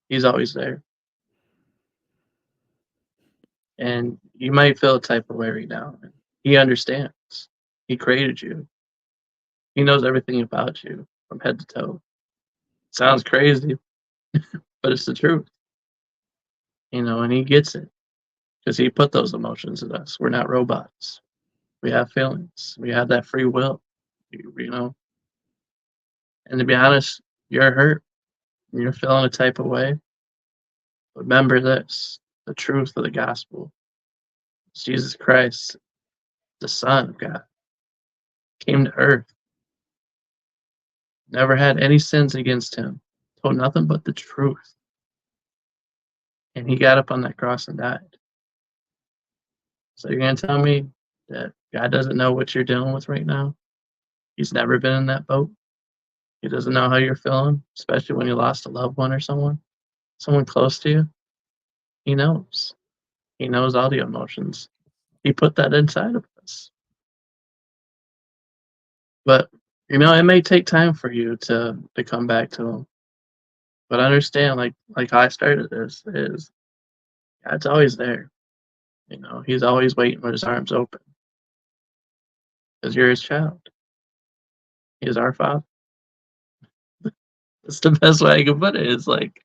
he's always there. And you might feel a type of way right now. He understands. He created you. He knows everything about you from head to toe. Sounds crazy, but it's the truth. And he gets it because he put those emotions in us. We're not robots. We have feelings. We have that free will, you know. And to be honest, you're hurt. You're feeling a type of way. Remember this: the truth of the gospel. Jesus Christ, the Son of God, came to earth, never had any sins against him, told nothing but the truth. And he got up on that cross and died. So you're going to tell me that God doesn't know what you're dealing with right now? He's never been in that boat. He doesn't know how you're feeling, especially when you lost a loved one or someone close to you. He knows. He knows all the emotions. He put that inside of us. But it may take time for you to come back to him. But understand, like how I started this, is God's always there. He's always waiting with his arms open. Because you're his child. He is our father. It's the best way I can put it. It's like,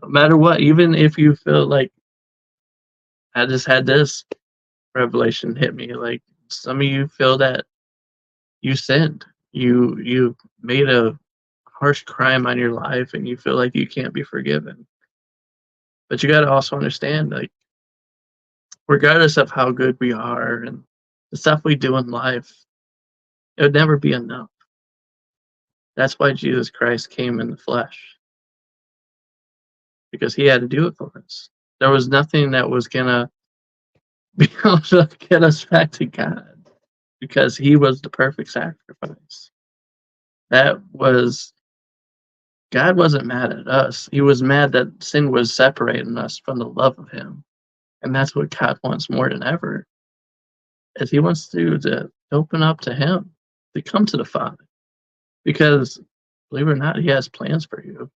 no matter what, even if you feel like I just had this revelation hit me, like some of you feel that you sinned, you made a harsh crime on your life, and you feel like you can't be forgiven. But you got to also understand, like, regardless of how good we are and the stuff we do in life, it would never be enough. That's why Jesus Christ came in the flesh, because he had to do it for us. There was nothing that was gonna be able to get us back to God, because he was the perfect sacrifice. That was God wasn't mad at us. He was mad that sin was separating us from the love of him. And that's what God wants more than ever. Is he wants you to open up to him, to come to the Father. Because believe it or not, he has plans for you.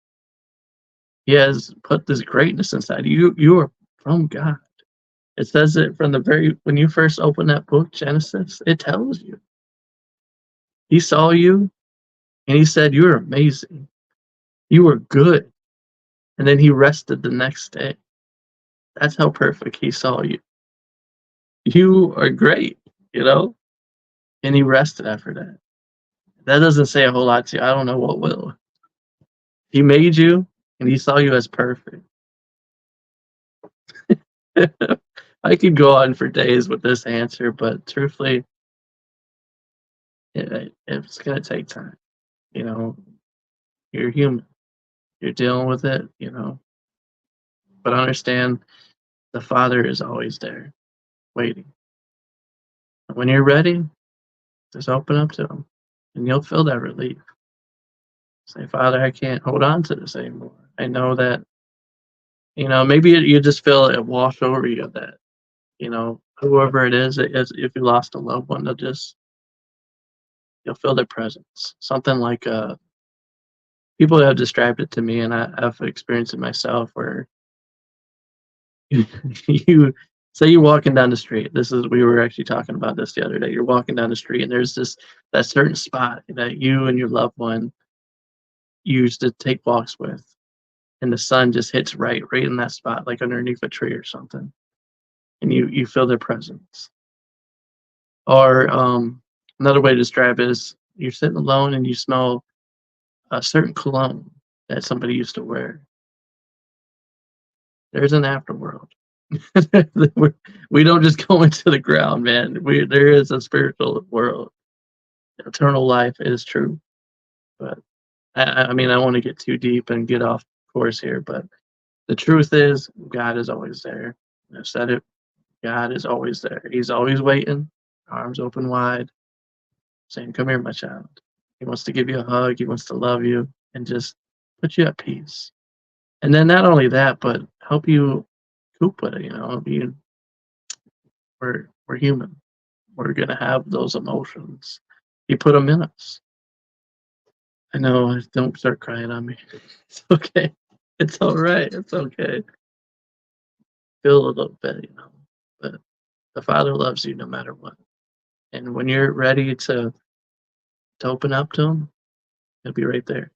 He has put this greatness inside you. You are from God. It says it from the very when you first open that book, Genesis, it tells you. He saw you and he said, "You're amazing. You were good." And then he rested the next day. That's how perfect he saw you. You are great, you know? And he rested after that. That doesn't say a whole lot to you. I don't know what will. He made you and he saw you as perfect. I could go on for days with this answer, but truthfully, it's going to take time. You know, you're human. You're dealing with it, you know. But understand the Father is always there, waiting. And when you're ready, just open up to him and you'll feel that relief. Say, Father, I can't hold on to this anymore. I know that, you know, maybe you just feel it wash over you that, you know, whoever it is, if you lost a loved one, you'll feel their presence. Something like people have described it to me, and I've experienced it myself, where you say you're walking down the street. We were actually talking about this the other day. You're walking down the street, and there's that certain spot that you and your loved one used to take walks with, and the sun just hits right in that spot, like underneath a tree or something, and you feel their presence. Or another way to describe it is you're sitting alone and you smell a certain cologne that somebody used to wear. There's an afterworld. We don't just go into the ground, man. There is a spiritual world. Eternal life is true. But I mean, I want to get too deep and get off course here, but the truth is God is always there. I've said it. God is always there. He's always waiting, arms open wide, saying, "Come here, my child." He wants to give you a hug. He wants to love you and just put you at peace. And then not only that, but help you cope with it. You know, we're human. We're gonna have those emotions. He put them in us. I know. Don't start crying on me. It's okay. It's all right. It's okay. Feel a little bit, you know. But the Father loves you no matter what. And when you're ready to open up to him, he'll be right there.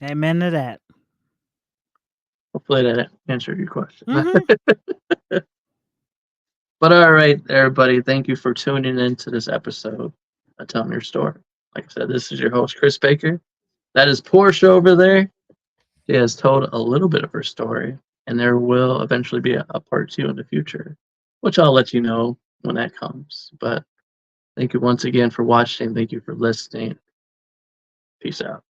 Amen to that. Hopefully that answered your question. Mhm. But all right, everybody, thank you for tuning in to this episode of Tell Me Your Story. Like I said, this is your host, Chris Baker. That is Portia over there. She has told a little bit of her story, and there will eventually be a part 2 in the future, which I'll let you know when that comes. But thank you once again for watching. Thank you for listening. Peace out.